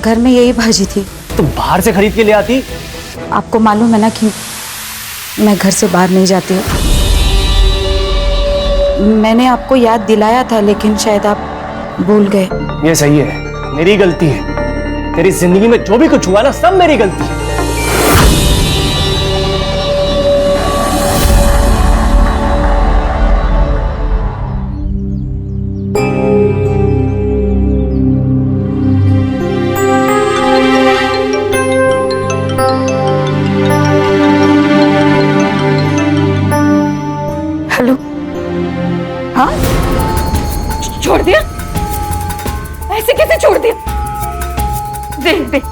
घर में यही भाजी थी। तुम बाहर से खरीद के ले आती? आपको मालूम है ना कि मैं घर से बाहर नहीं जाती हूँ। मैंने आपको याद दिलाया था, लेकिन शायद आप भूल गए। ये सही है, मेरी गलती है। तेरी जिंदगी में जो भी कुछ हुआ ना, सब मेरी गलती है। हेलो। हाँ, छोड़ दिया? ऐसे कैसे छोड़ दिया? देख देख,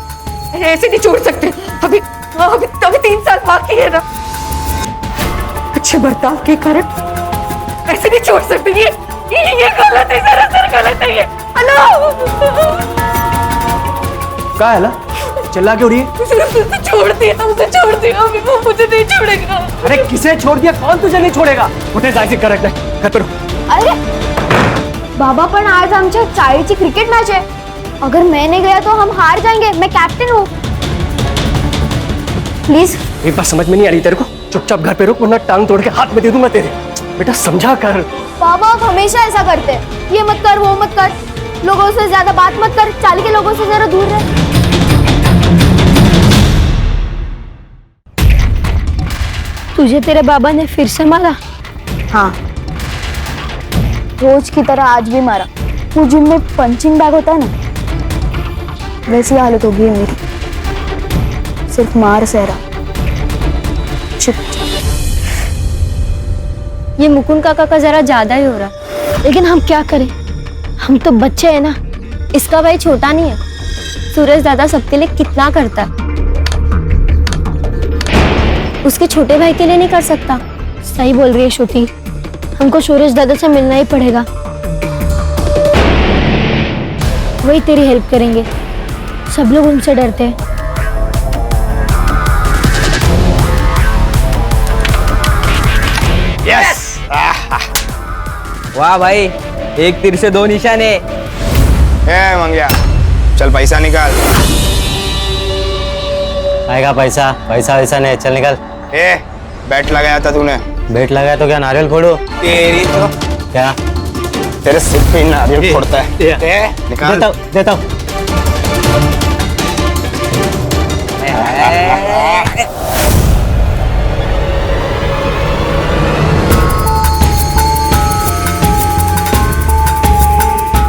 ऐसे नहीं छोड़ सकते। अभी अभी अभी 3 साल बाकी है ना। अच्छे बर्ताव के कारण ऐसे नहीं छोड़ सकते। ये गलत है, सरासर गलत है ये। हेलो, क्या है ला? चिल्ला क्यों रही है? छोड़ दिया, उसे छोड़ दिया। अभी वो मुझे नहीं छोड़ेगा। अरे किसे छोड़ दिया? कौन तुझे नहीं छोड़ेगा? उठे जायचे करेक्ट है, घर पे अरे बाबा, पण आज आमच्या शाळेची क्रिकेट मॅच आहे. अगर मैं नहीं गया तो हम हार जाएंगे. मैं कैप्टन हूँ. प्लीज. एक बात समझ में नहीं आ रही तेरे को? चुपचाप घर पे रुक, वरना टांग तोड़ के हाथ में दे दूंगा तेरे। बेटा समझा कर। बाबा आप हमेशा ऐसा करते हैं. ये मत कर, वो मत कर. लोगों से ज्यादा बात मत कर. चाली के लोगों से जरा दूर रह. तुझे तेरे बाबा ने फिर से मारा? हाँ, रोज की तरह आज भी मारा. वो जिम में पंचिंग बैग होता है ना, वैसी हालत होगी है मेरी. सिर्फ मार सह रहा. चुपचाप. ये मुकुंद काका का जरा ज्यादा ही हो रहा, लेकिन हम क्या करें? हम तो बच्चे हैं ना. इसका भाई छोटा नहीं है. सूरज दादा सबके लिए कितना करता है. उसके छोटे भाई के लिए नहीं कर सकता. सही बोल रही है श्रुति. हमको सूरज दादा से मिलना ही पड़ेगा. वही तेरी हेल्प करेंगे. सब लोग उनसे डरते हैं. यस! वाह भाई, एक तीर से 2 निशाने. मंगिया, चल पैसा निकाल. आएगा पैसा? पैसा वैसा नहीं, चल निकल. बैट लगाया था तूने. बैट लगाया तो क्या नारियल फोड़ो? तेरी तो क्या? तेरे सिर पे नारियल फोड़ता है. निकाल. देता हूँ.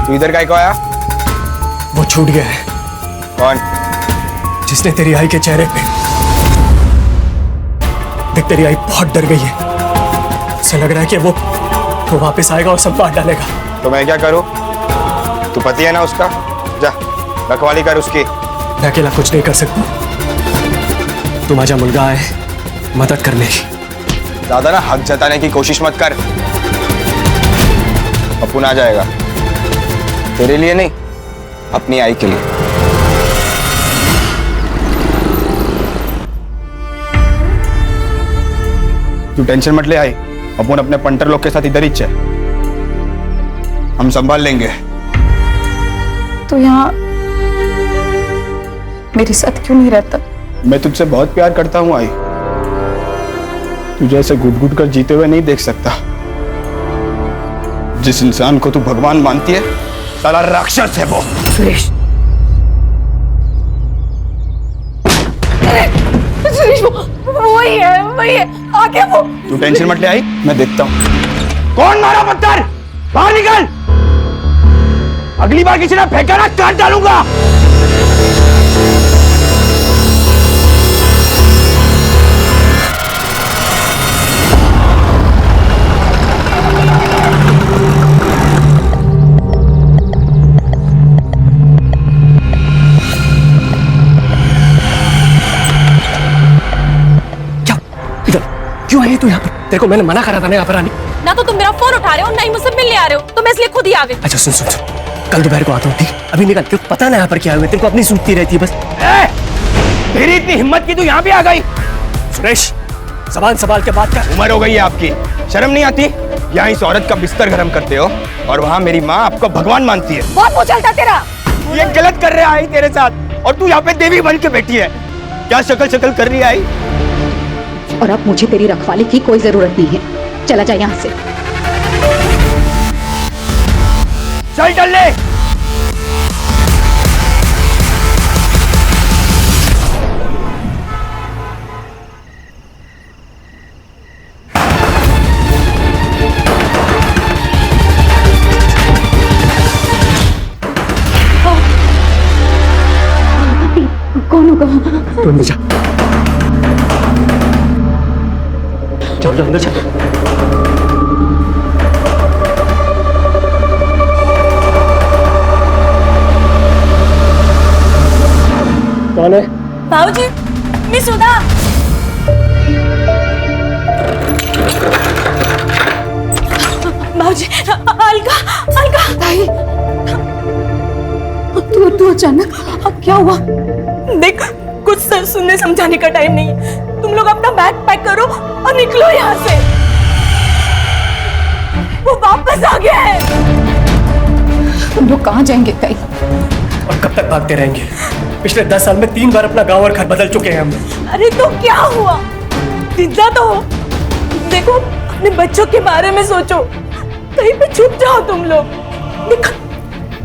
तू इधर काय को आया? वो छूट गया है. कौन? जिसने तेरी आई के चेहरे पे देख, तेरी आई बहुत डर गई है. उसे लग रहा है कि वो वापस आएगा और सब बांट डालेगा. तो मैं क्या करूं? तू पति है ना उसका. जा रखवाली कर उसकी. मैं अकेला कुछ नहीं कर सकता. तू माझा मुलगा है, मदद करने की. ज्यादा ना हक जताने की कोशिश मत कर. अपुन आ जाएगा. तेरे लिए नहीं, अपनी आई के लिए. तू टेंशन मत ले आई. अपन अपने पंटर लोग के साथ इधर ही है. हम संभाल लेंगे. तो यहाँ मेरे साथ क्यों नहीं रहता? मैं तुझसे बहुत प्यार करता हूँ आई. तुझे ऐसे घुट घुट कर जीते हुए नहीं देख सकता. जिस इंसान को तू भगवान मानती है, साला राक्षस है वो. सुरेश, सुरेश वही है. आगे वो. तू टेंशन मत ले आई, मैं देखता हूँ. कौन मारा पत्थर? बाहर निकल. अगली बार किसी ने फेंका ना, काट डालूंगा. क्यों आई है तू यहाँ पर? तेरे को मैंने मना करा था ना यहाँ पर आने. ना तो तुम मेरा फोन उठा रहे हो, ना ही मुझसे मिलने आ रहे हो. तो मैं इसलिए खुद ही आ गई. अच्छा सुन सुन सुन, कल दोपहर को आता हूँ, ठीक? अभी निकल. तेरे को पता ना यहाँ पर क्या हुआ. तेरे को अपनी सूझती रहती है बस. तेरी इतनी हिम्मत की तू यहाँ भी आ गई? सुरेश, जबान संभाल के बात कर. उम्र हो गई है आपकी, शर्म नहीं आती? यहाँ इस औरत का बिस्तर गर्म करते हो और वहाँ मेरी माँ आपको भगवान मानती है। बहुत मुंह चलता तेरा। ये गलत कर रहे आई तेरे साथ और तू यहाँ पे देवी बन के बैठी है। क्या शक्ल शक्ल कर रही आई? और अब मुझे तेरी रखवाली की कोई जरूरत नहीं है, चला जा यहाँ से। चल चल ले। कौन होगा? तू अंदर जा, चल अंदर चल। कौन है? भाऊजी, मैं सुधा। भाऊजी, अलका, अलका। ताई, तू अचानक क्या हुआ? देख, कुछ सर सुनने समझाने का टाइम नहीं है। तुम लोग अपना बैग पैक करो और निकलो यहाँ से। वो वापस आ गया है। तुम लोग कहाँ जाएंगे ताई? और कब तक भागते रहेंगे? पिछले 10 साल में 3 बार अपना गांव और घर बदल चुके हैं हम। अरे तो क्या हुआ? जिंदा तो हो। देखो, अपने बच्चों के बारे में सोचो। कहीं पे छुप जाओ तुम लोग। देख,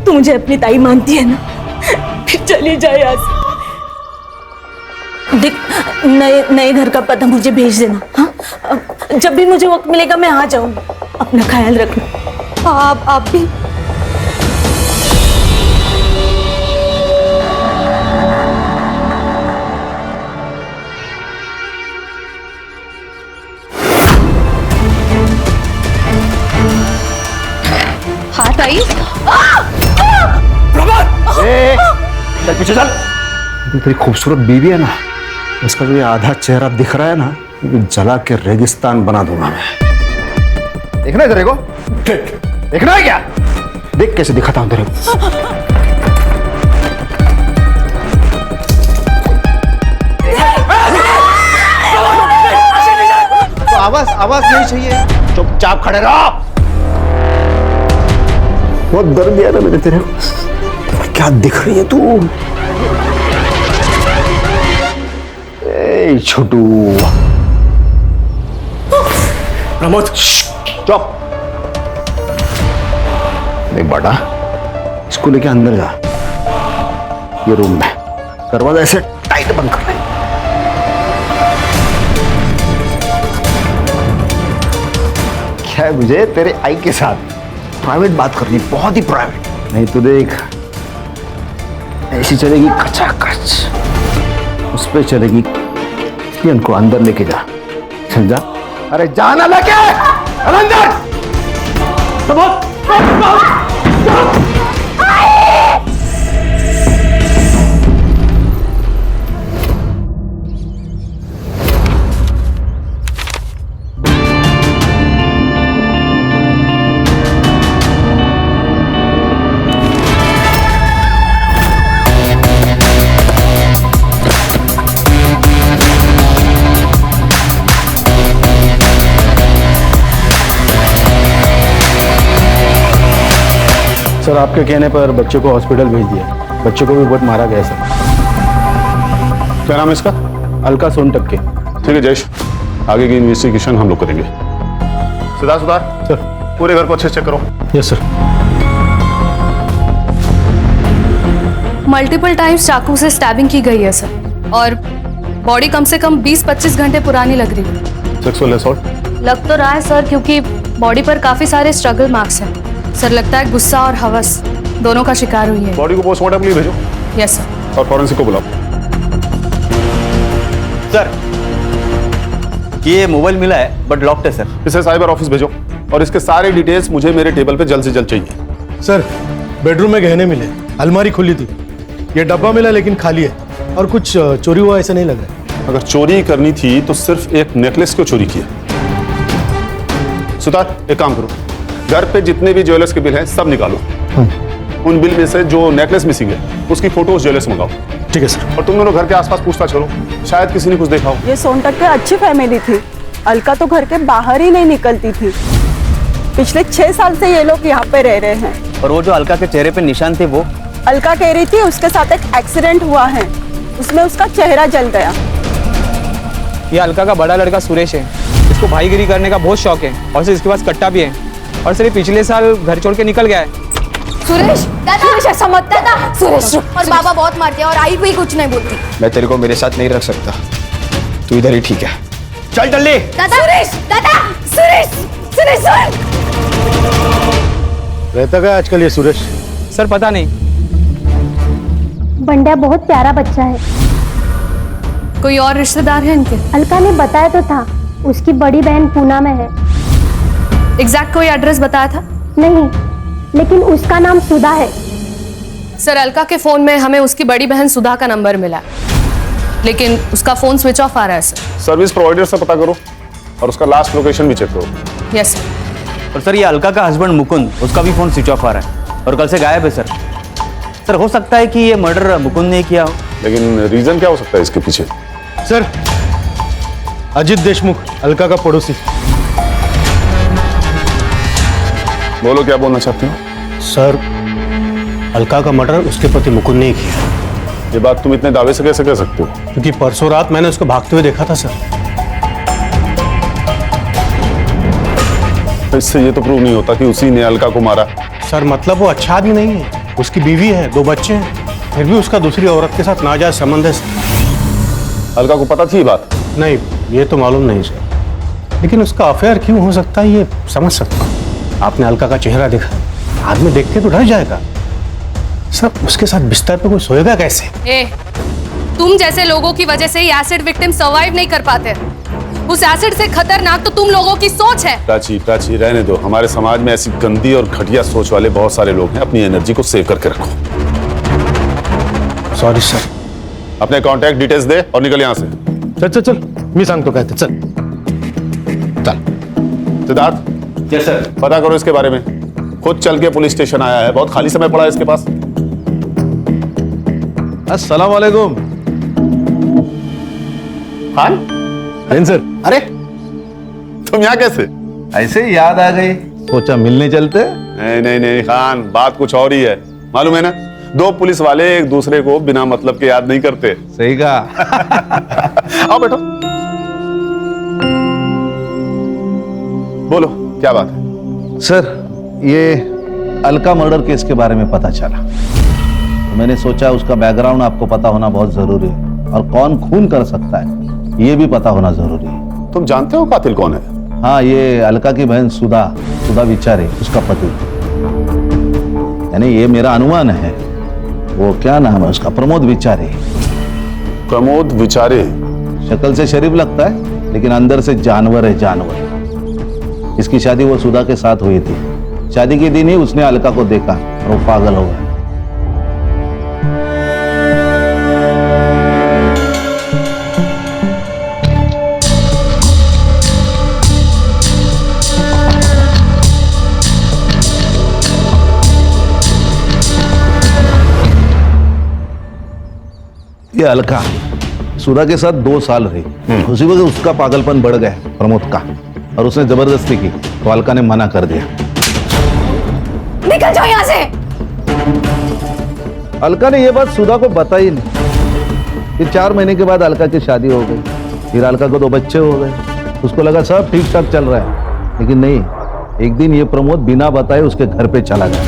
तू मुझे अपनी ताई मानती है ना? फिर चली जाए यहाँ से। देख, नए घर का पता मुझे भेज देना। हाँ, जब भी मुझे वक्त मिलेगा मैं आ जाऊंगी। अपना ख्याल रखना। आप भी। हाँ ताई। चल पीछे चल। तेरी खूबसूरत बीवी है ना, उसका जो ये आधा चेहरा दिख रहा है ना, जला के रेगिस्तान बना दूंगा मैं। देखना है तेरे को? देखना है क्या? देख कैसे दिखाता हूं तेरे को। तो आवाज नहीं चाहिए, चुपचाप खड़े रहो। बहुत दर्द दिया ना मैंने तेरे को। क्या दिख रही है तू? छोटू। प्रमोद, चुप। देख बेटा, इसको लेके अंदर जा। ये रूम में दरवाजा ऐसे टाइट बंद कर रहे। क्या है मुझे तेरे आई के साथ प्राइवेट बात करनी, बहुत ही प्राइवेट। नहीं तो देख, ऐसी चलेगी कचाकच, उस पे चलेगी। इनको अंदर लेके जा। चल जा। अरे जाना लेके अंदर। सर, आपके कहने पर बच्चे को हॉस्पिटल भेज दिया। बच्चे को भी बहुत मारा गया सर। क्या नाम है इसका? अलका सोनटक्के। ठीक है जयेश, आगे की इन्वेस्टिगेशन हम लोग करेंगे। सुधार सर, पूरे घर को अच्छे से चेक करो। Yes sir. मल्टीपल टाइम्स चाकू से स्टैबिंग की गई है सर, और बॉडी कम से कम 20-25 घंटे पुरानी लग रही है। सेक्सुअल असॉल्ट लग तो रहा है सर, क्योंकि बॉडी पर काफी सारे स्ट्रगल मार्क्स हैं। सर, लगता है गुस्सा और हवस दोनों का शिकार हुई है। बॉडी को पोस्टमार्टम के लिए भेजो। Yes sir. और फॉरेंसिक को बुलाओ। सर, ये मोबाइल मिला है बट लॉक्ड है सर। इसे साइबर ऑफिस भेजो और इसके सारे डिटेल्स मुझे मेरे टेबल पे जल्द से जल्द चाहिए। सर, बेडरूम में गहने मिले, अलमारी खुली थी, ये डब्बा मिला लेकिन खाली है, और कुछ चोरी हुआ ऐसा नहीं लग रहा है। अगर चोरी करनी थी तो सिर्फ एक नेकलेस क्यों चोरी किया? सुतार, एक काम करो, घर पे जितने भी ज्वेलर्स के बिल हैं सब निकालो। उन बिल में से जो नेकलेस मिसिंग है उसकी फोटोज ज्वेलर्स मंगाओ। ठीक है सर। और तुम दोनों घर के आसपास पूछताछ करो, शायद किसी ने कुछ देखा हो। ये सोनटक्के अच्छी फैमिली थी। अलका तो घर के बाहर ही नहीं निकलती थी। पिछले 6 साल से ये लोग यहाँ पे रह रहे हैं। और वो जो अलका के चेहरे पे निशान थे वो? अलका कह रही थी उसके साथ एक एक्सीडेंट हुआ है, उसमें उसका चेहरा जल गया। ये अलका का बड़ा लड़का सुरेश है, इसको भाईगिरी करने का बहुत शौक है और सिर्फ इसके पास कट्टा भी है। और सिर्फ पिछले साल घर छोड़ के निकल गया है। सुरेश दादा, सुरेश ऐसा मत दादा। सुरेश और बाबा बहुत मारते हैं और आई भी कुछ नहीं बोलती। मैं तेरे को मेरे साथ नहीं रख सकता, तू इधर ही ठीक है। चल जल्दी। दादा सुरेश, दादा सुरेश, सुरेश सुन। रहता क्या आजकल ये सुरेश? सर पता नहीं। बंड्या बहुत प्यारा बच्चा है। कोई और रिश्तेदार है इनके? अलका ने बताया तो था, उसकी बड़ी बहन पूना में है। एग्जैक्ट कोई एड्रेस बताया था? नहीं, लेकिन उसका नाम सुधा है। सर अलका के फोन में हमें उसकी बड़ी बहन सुधा का नंबर मिला, लेकिन उसका फोन स्विच ऑफ आ रहा है सर। सर्विस प्रोवाइडर से पता करो और उसका लास्ट लोकेशन भी चेक करो। Yes sir. और सर ये अलका का हस्बैंड मुकुंद, उसका भी फोन स्विच ऑफ आ रहा है और कल से गायब है सर। सर हो सकता है कि ये मर्डर मुकुंद ने किया हो। लेकिन रीजन क्या हो सकता है इसके पीछे? सर अजित देशमुख, अलका का पड़ोसी। बोलो क्या बोलना चाहते हो? सर अलका का मर्डर उसके पति मुकुंद ने ही किया। ये बात तुम इतने दावे से कैसे कह सकते हो? क्योंकि परसों रात मैंने उसको भागते हुए देखा था सर। इससे ये तो प्रूव नहीं होता कि उसी ने अलका को मारा। सर मतलब वो अच्छा आदमी नहीं है, उसकी बीवी है, 2 बच्चे हैं, फिर भी उसका दूसरी औरत के साथ नाजायज संबंध है। अलका को पता थी ये बात? नहीं, ये तो मालूम नहीं सर, लेकिन उसका अफेयर क्यों हो सकता है ये समझ सकता हूँ। आपने अलका का चेहरा देखा, आदमी देख के तो डर जाएगा। सर उसके साथ बिस्तर पे कोई सोएगा कैसे? तुम जैसे लोगों की वजह से ये एसिड विक्टिम सर्वाइव नहीं कर पाते। उस एसिड से खतरनाक तो तुम लोगों की सोच है। प्राची रहने दो। हमारे समाज में ऐसी गंदी और घटिया सोच वाले बहुत सारे लोग हैं। अपनी एनर्जी को सेव करके रखो। Sorry sir. अपने कांटेक्ट डिटेल्स दे और निकल यहाँ से। चल चल चल, मैं सांगतो काय ते, चल चल। सिद्धार्थ। Yes sir. पता करो इसके बारे में। खुद चल के पुलिस स्टेशन आया है, बहुत खाली समय पड़ा है इसके पास। अस्सलाम वालेकुम। खान सर। अरे तुम यहाँ कैसे? ऐसे ही याद आ गई, सोचा मिलने चलते। नहीं खान, बात कुछ और ही है। मालूम है ना, 2 पुलिस वाले एक दूसरे को बिना मतलब के याद नहीं करते। सही कहा। आओ बैठो। बोलो क्या बात है? सर ये अलका मर्डर केस के बारे में पता चला, तो मैंने सोचा उसका बैकग्राउंड आपको पता होना बहुत जरूरी है और कौन खून कर सकता है ये भी पता होना जरूरी है। तुम जानते हो कातिल कौन है? हाँ, ये अलका की बहन सुधा विचारे, उसका पति। यानी ये मेरा अनुमान है। वो क्या नाम है उसका? प्रमोद विचारे। प्रमोद विचारे? शक्ल से शरीफ लगता है लेकिन अंदर से जानवर है, जानवर। इसकी शादी वो सुधा के साथ हुई थी। शादी के दिन ही उसने अलका को देखा और वो पागल हो गया। ये अलका सुधा के साथ 2 साल रही। उसी वक्त उसका पागलपन बढ़ गया प्रमोद का, और उसने जबरदस्ती की तो अलका ने मना कर दिया। निकल जाओ यहाँ से। अलका ने यह बात सुधा को बताई नहीं। फिर 4 महीने के बाद अलका की शादी हो गई। फिर अलका को 2 बच्चे हो गए। उसको लगा सब ठीक ठाक चल रहा है, लेकिन नहीं। एक दिन ये प्रमोद बिना बताए उसके घर पे चला गया।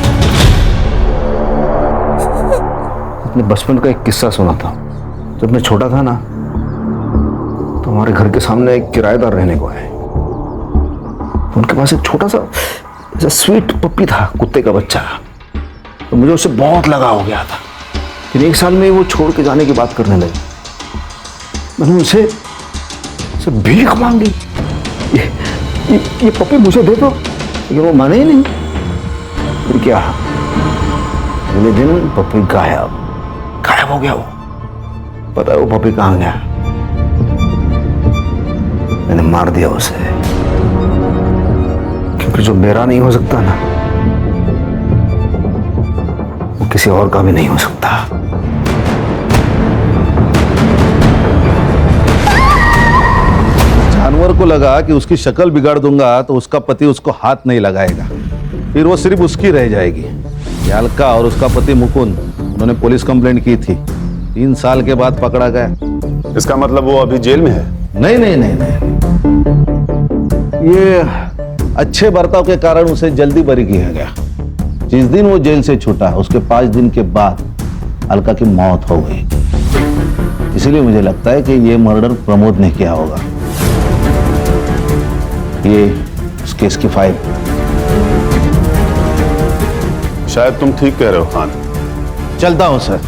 अपने बचपन का एक किस्सा सुना था। जब मैं छोटा था ना, तो हमारे घर के सामने एक किराएदार रहने को आए। तो उनके पास एक छोटा सा स्वीट पप्पी था, कुत्ते का बच्चा। तो मुझे उससे बहुत लगाव हो गया था। फिर 1 साल में वो छोड़ के जाने की बात करने लगे। मैंने उनसे भीख मांगी, ये पप्पी मुझे दे दो, लेकिन वो माने ही नहीं। फिर क्या, अगले दिन पप्पी गायब हो गया। वो पता है वो पप्पी कहाँ गया? मैंने मार दिया उसे, क्योंकि जो मेरा नहीं हो सकता ना, वो किसी और का भी नहीं हो सकता। जानवर को लगा कि उसकी शक्ल बिगाड़ दूंगा तो उसका पति उसको हाथ नहीं लगाएगा, फिर वो सिर्फ उसकी रह जाएगी। ये अलका और उसका पति मुकुंद, उन्होंने पुलिस कंप्लेंट की थी, 3 साल के बाद पकड़ा गया। इसका मतलब वो अभी जेल में है? नहीं नहीं नहीं नहीं, ये अच्छे बर्ताव के कारण उसे जल्दी बरी किया गया। जिस दिन वो जेल से छूटा उसके 5 दिन के बाद अलका की मौत हो गई। इसीलिए मुझे लगता है कि ये मर्डर प्रमोद ने किया होगा। ये उस केस की फाइल। शायद तुम ठीक कह रहे हो खान। चलता हूं सर,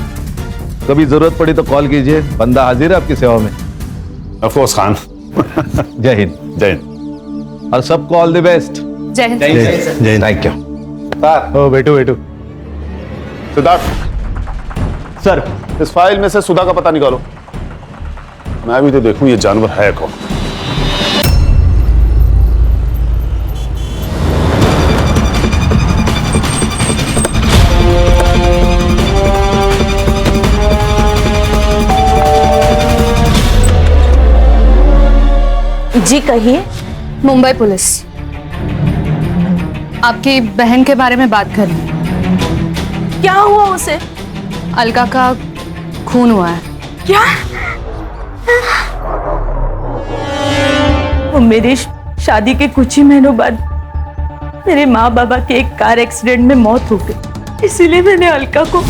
कभी जरूरत पड़ी तो कॉल कीजिए, बंदा हाजिर है आपकी सेवा में। Of course Khan. जय हिंद। जय हिंद। और सबको ऑल द बेस्ट। जय हिंद। जय हिंद। Thank you. ओ बैठो बैठो। सिद्धार्थ सर, इस फाइल में से सुधा का पता निकालो। मैं भी तो देखूं ये जानवर है कौन। जी कहिए। मुंबई पुलिस आपकी बहन के बारे में बात कर रही है। क्या हुआ उसे? अलका का खून हुआ है। क्या? वो मेरी शादी के कुछ ही महीनों बाद मेरे माँ बाबा के एक कार एक्सीडेंट में मौत हो गई, इसीलिए मैंने अलका को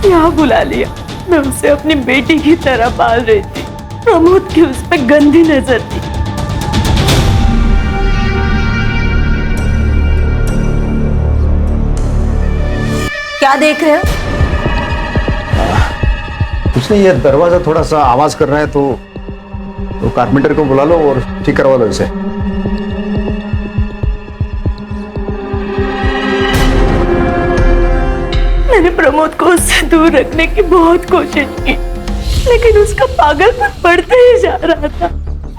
यहाँ बुला लिया। मैं उसे अपनी बेटी की तरह पाल रही थी। प्रमोद की उस पर गंदी नजर थी। क्या देख रहे हो? कुछ नहीं, ये दरवाजा थोड़ा सा आवाज कर रहा है तो कारपेंटर को बुला लो और ठीक करवा लो इसे। मैंने प्रमोद को उससे दूर रखने की बहुत कोशिश की, लेकिन उसका पागलपन बढ़ते ही जा रहा था।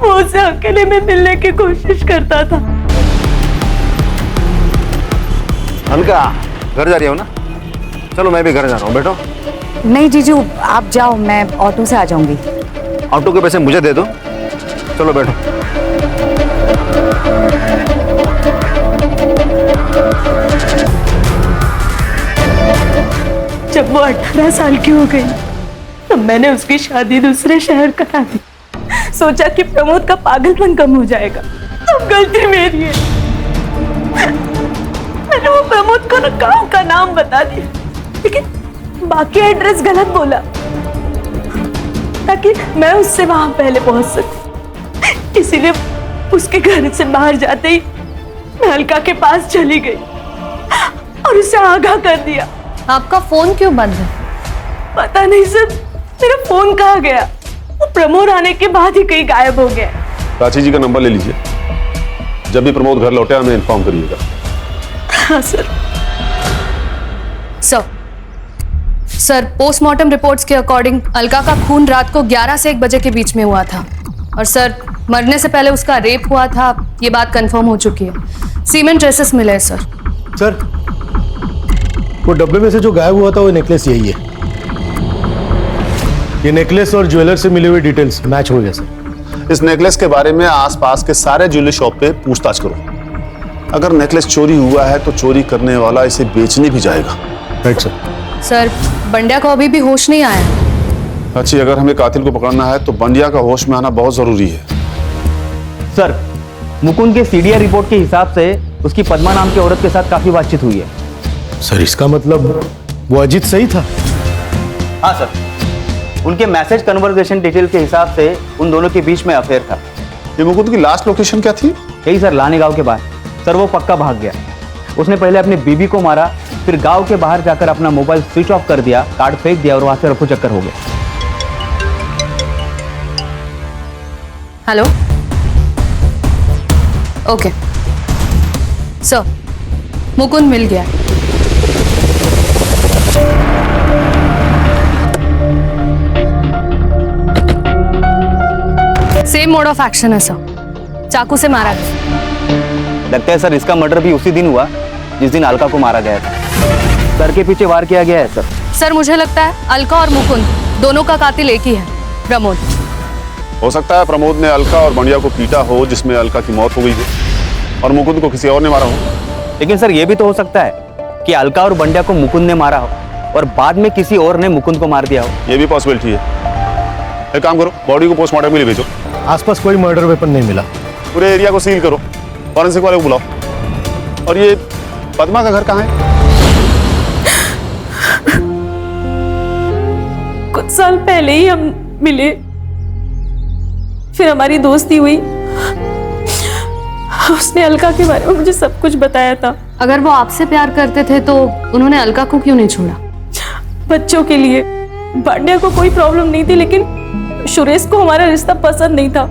वो उसे अकेले में मिलने की कोशिश करता था। अलका, घर जा रही हो ना? चलो मैं भी घर जा रहा हूँ, बैठो। नहीं जीजू, आप जाओ, मैं ऑटो से आ जाऊंगी। ऑटो के पैसे मुझे दे दो। चलो बैठो। जब वो 18 साल की हो गई तब मैंने उसकी शादी दूसरे शहर करा दी। सोचा कि प्रमोद का पागलपन कम हो जाएगा। अब गलती मेरी है। मैंने वो प्रमोद को गांव का नाम बता दिया, लेकिन बाकी एड्रेस गलत बोला ताकि मैं उससे वहां पहले पहुंच सकूं। इसीलिए उसके घर से बाहर जाते ही मैं अलका के पास चली गई और उसे आगाह कर दिया। आपका फोन क्यों बंद है? पता नहीं सर, मेरा फोन कहाँ गया? वो प्रमोद आने के बाद ही कहीं गायब हो गया। प्राची जी का नंबर ले लीजिए, जब भी प्रमोद घर लौटे हमें इन्फॉर्म करिएगा। हाँ सर। सर, पोस्टमार्टम रिपोर्ट्स के अकॉर्डिंग अलका का खून रात को 11 से 1 बजे के बीच में हुआ था और सर मरने से पहले उसका रेप हुआ था, ये बात कंफर्म हो चुकी है। सीमेंट ट्रेसेस मिले हैं सर। सर, वो डब्बे में से जो गायब हुआ था वो नेकलेस यही है। ये नेकलेस और ज्वेलर से मिली हुई डिटेल्स मैच हो गया सर। इस नेकलेस के बारे में आसपास के सारे ज्वेलरी शॉप पे पूछताछ करो। अगर नेकलेस चोरी हुआ है तो चोरी करने वाला इसे बेचने भी जाएगा। Right sir. सर, बंड्या को अभी भी होश नहीं आया। अच्छी, अगर हमें कातिल को पकड़ना है तो बंड्या का होश में आना बहुत जरूरी है। सर, मुकुंद के सीडीआर रिपोर्ट के हिसाब से उसकी पद्मा नाम की औरत के साथ काफी बातचीत हुई है। सर, इसका मतलब वो अजीत सही था? हाँ सर, उनके मैसेज कन्वर्सेशन डिटेल के हिसाब से उन दोनों के बीच में अफेयर था। ये मुकुंद की लास्ट लोकेशन क्या थी? यही सर, लाने गांव के बाहर। सर, वो पक्का भाग गया। उसने पहले अपनी बीबी को मारा, फिर गांव के बाहर जाकर अपना मोबाइल स्विच ऑफ कर दिया, कार्ड फेंक दिया और वहां से रफू चक्कर हो गया। हेलो, ओके सर, मुकुंद मिल गया। सेम मोड ऑफ एक्शन है सर, चाकू से मारा गया। लगता है सर इसका मर्डर भी उसी दिन हुआ जिस दिन अलका को मारा गया था। सर के पीछे वार किया गया है सर। सर, मुझे लगता है अलका और मुकुंद दोनों का कातिल एक ही है, प्रमोद। हो सकता है प्रमोद ने अलका और बंडिया को पीटा हो, जिसमें अलका की मौत हो गई हो और मुकुंद को किसी और ने मारा हो। लेकिन सर ये भी तो हो सकता है कि अलका और बंडिया को मुकुंद ने मारा हो और बाद में किसी और ने मुकुंद को मार दिया हो। ये भी पॉसिबिलिटी है। एक काम करो, बॉडी को पोस्टमार्टम के लिए भेजो। आसपास कोई मर्डर वेपन नहीं मिला। पूरे एरिया को सील करो, फॉरेंसिक वाले को बुलाओ। और ये पद्मा का घर कहाँ है? कुछ साल पहले ही हम मिले, फिर हमारी दोस्ती हुई। उसने अलका के बारे में मुझे सब कुछ बताया था। अगर वो आपसे प्यार करते थे तो उन्होंने अलका को क्यों नहीं छोड़ा? बच्चों के लिए। बांडिया को कोई प्रॉब्लम नहीं थी, लेकिन सुरेश को हमारा रिश्ता पसंद नहीं था।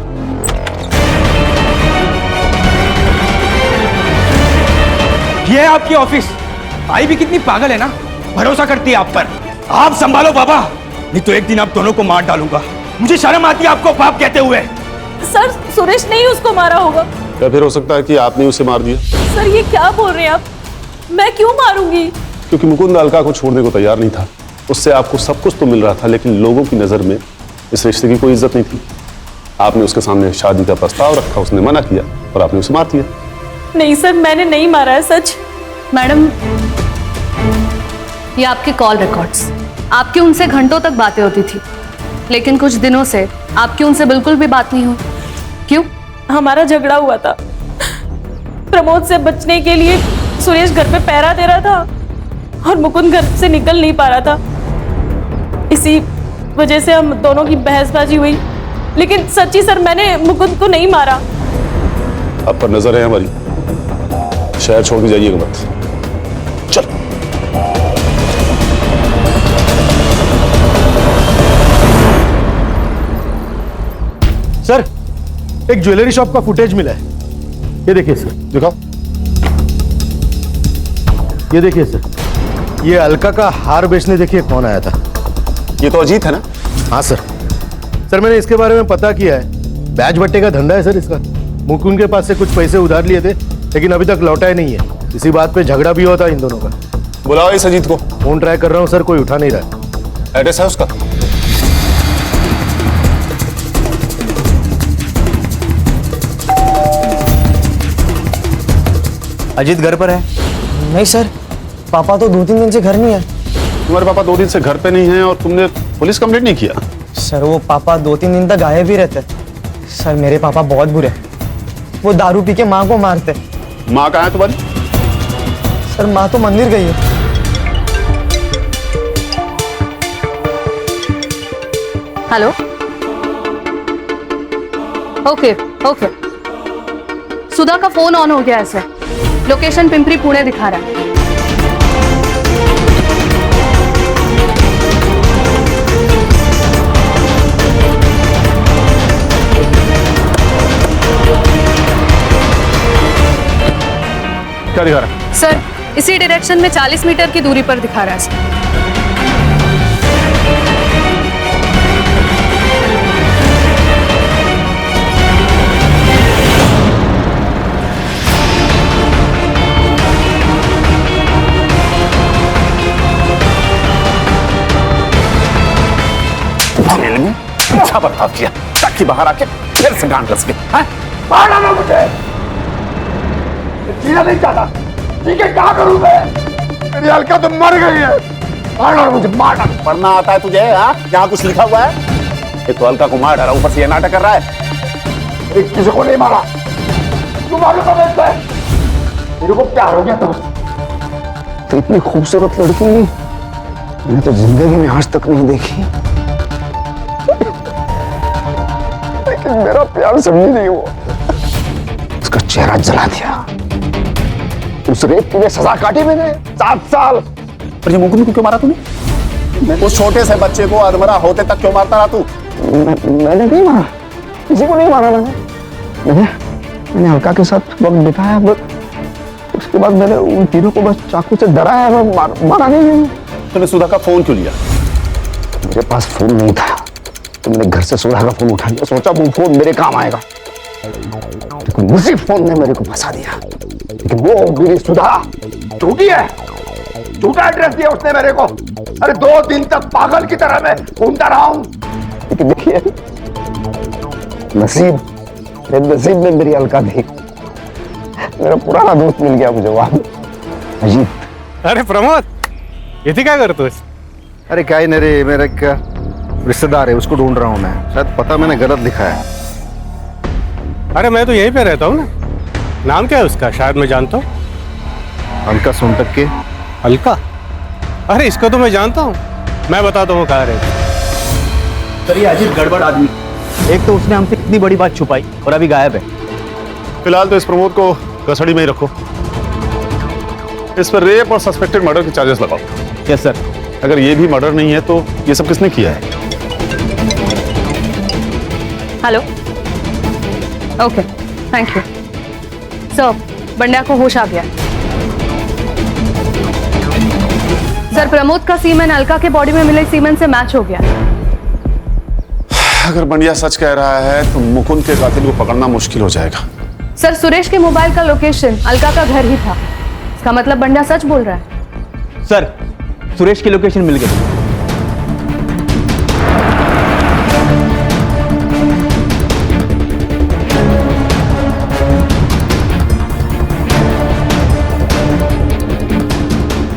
ये है आपकी ऑफिस। आई भी कितनी पागल है ना, भरोसा करती है आप पर। आप संभालो बाबा, नहीं तो एक दिन आप दोनों को मार डालूंगा। मुझे शर्म आती है आपको बाप कहते हुए। सर, सुरेश नहीं उसको मारा होगा। या फिर हो सकता है कि आपने उसे मार दिया। सर ये क्या बोल रहे हैं आप? मैं क्यों मारूंगी? क्योंकि मुकुंद अलका को छोड़ने को तैयार नहीं था। उससे आपको सब कुछ तो मिल रहा था, लेकिन लोगों की नजर में इस रिश्ते की कोई इज्जत नहीं थी। आपने उसके सामने शादी का प्रस्ताव रखा, उसने मना किया और आपने उसे मार दिया। नहीं सर, मैंने नहीं मारा है, सच। मैडम, ये आपके कॉल रिकॉर्ड्स, आपकी उनसे घंटों तक बातें होती थी, लेकिन कुछ दिनों से आपकी उनसे बिल्कुल भी बात नहीं हुई। क्यों? हमारा झगड़ा हुआ था। प्रमोद से बचने के लिए सुरेश घर पे पहरा दे रहा था और मुकुंद घर से निकल नहीं पा रहा था। इसी वजह से हम दोनों की बहसबाजी हुई। लेकिन सच्ची सर, मैंने मुकुंद को नहीं मारा। आप पर नजर है हमारी, शहर छोड़ के जाइएगा मत। चल। सर, एक ज्वेलरी शॉप का फुटेज मिला है। ये देखिए सर। दिखाओ। ये देखिए सर, ये अलका का हार बेचने देखिए कौन आया था। ये तो अजीत है ना? हाँ सर। सर, मैंने इसके बारे में पता किया है। बैच बट्टे का धंधा है सर इसका। मुकुंद के पास से कुछ पैसे उधार लिए थे, लेकिन अभी तक लौटाए नहीं है। इसी बात पे झगड़ा भी हुआ था इन दोनों का। बुलाओ इस अजीत को। फोन ट्राई कर रहा हूँ सर, कोई उठा नहीं रहा। एड्रेस है उसका? अजीत घर पर है? नहीं सर, पापा तो 2-3 दिन से घर नहीं है। तुम्हारे पापा 2 दिन से घर पे नहीं हैं और तुमने पुलिस कंप्लेंट नहीं किया? सर, वो पापा 2-3 दिन तक गायब ही रहते। सर, मेरे पापा बहुत बुरे। वो दारू पी के माँ को मारते। माँ कहाँ है तुम्हारी? सर, माँ तो मंदिर गई है। हेलो। Okay okay. सुधा का फोन ऑन हो गया है सर। लोकेशन पिंपरी पुणे दिखा रहा है। क्या दिखा रहा है? सर, इसी डायरेक्शन में 40 मीटर की दूरी पर दिखा रहा है सर। अच्छा बर्ताव किया ताकि बाहर आके फिर से गांड रस गई। मार डालो मुझे। जीना नहीं चाहता, ठीक है? क्या करूं मैं? मेरी अलका तो मर गई है। मार डालो मुझे, मार डालो। पढ़ना आता है तुझे? हाँ, यहाँ कुछ लिखा हुआ है? ये तो अलका को मार डाला, ऊपर से ये नाटक कर रहा है। किसी को नहीं मारा। तू मालूम है मेरे को प्यार हो गया तुमसे। तो इतनी खूबसूरत लड़की मैंने तो जिंदगी में आज तक नहीं देखी। लेकिन मेरा प्यार समझी नहीं हुआ। उसका चेहरा जला दिया। उस रेप की सजा काटी मैंने 7 साल। पर ये मुकुंद को क्यों मारा तूने? उस छोटे से बच्चे को अधमरा होते तक क्यों मारता रहा तू? मैंने नहीं मारा, किसी को नहीं मारा। मैंने अलका के साथ वक्त बिताया, बस उसके बाद मैंने उन तीनों को बस चाकू से डराया, मारा नहीं। तूने सुधा का फोन क्यों लिया? मेरे पास फोन नहीं था, तो मैंने घर से सुधा का फोन उठा लिया। सोचा वो फोन मेरे काम आएगा, लेकिन उसी फोन ने मेरे को फंसा दिया। लेकिन वो मेरी सुधा झूठी है, झूठा एड्रेस दिया उसने मेरे को। अरे 2 दिन तक पागल की तरह मैं घूमता रहा हूं। लेकिन देखिए नसीब में मेरी अलका थी। मेरा पुराना दोस्त मिल गया मुझे वहां। अजीत। अरे प्रमोद, इथे काय करतोस? अरे क्या ही नहीं रे, मेरा एक रिश्तेदार है, उसको ढूंढ रहा हूँ मैं। शायद पता मैंने गलत लिखा है। अरे मैं तो यहीं पे रहता हूँ ना। नाम क्या है उसका? शायद मैं जानता हूँ। अलका सोनटक के। अलका? अरे इसको तो मैं जानता हूँ। मैं बताता हूँ कहाँ रहता है। सर ये अजीत गड़बड़ आदमी, एक तो उसने हमसे कितनी बड़ी बात छुपाई और अभी गायब है। फिलहाल तो इस प्रमोद को कस्टडी में ही रखो। इस पर रेप और सस्पेक्टेड मर्डर के चार्जेस लगाओ। Yes sir. अगर ये भी मर्डर नहीं है तो ये सब किसने किया है? Hello. Okay, thank you sir. Bandya को होश आ गया। सर प्रमोद का सीमेन अलका के बॉडी में मिले सीमेन से मैच हो गया। अगर बंडिया सच कह रहा है तो मुकुंद के कातिल को पकड़ना मुश्किल हो जाएगा। सर सुरेश के मोबाइल का लोकेशन अलका का घर ही था। इसका मतलब बंड्या सच बोल रहा है। सर सुरेश की लोकेशन मिल गई।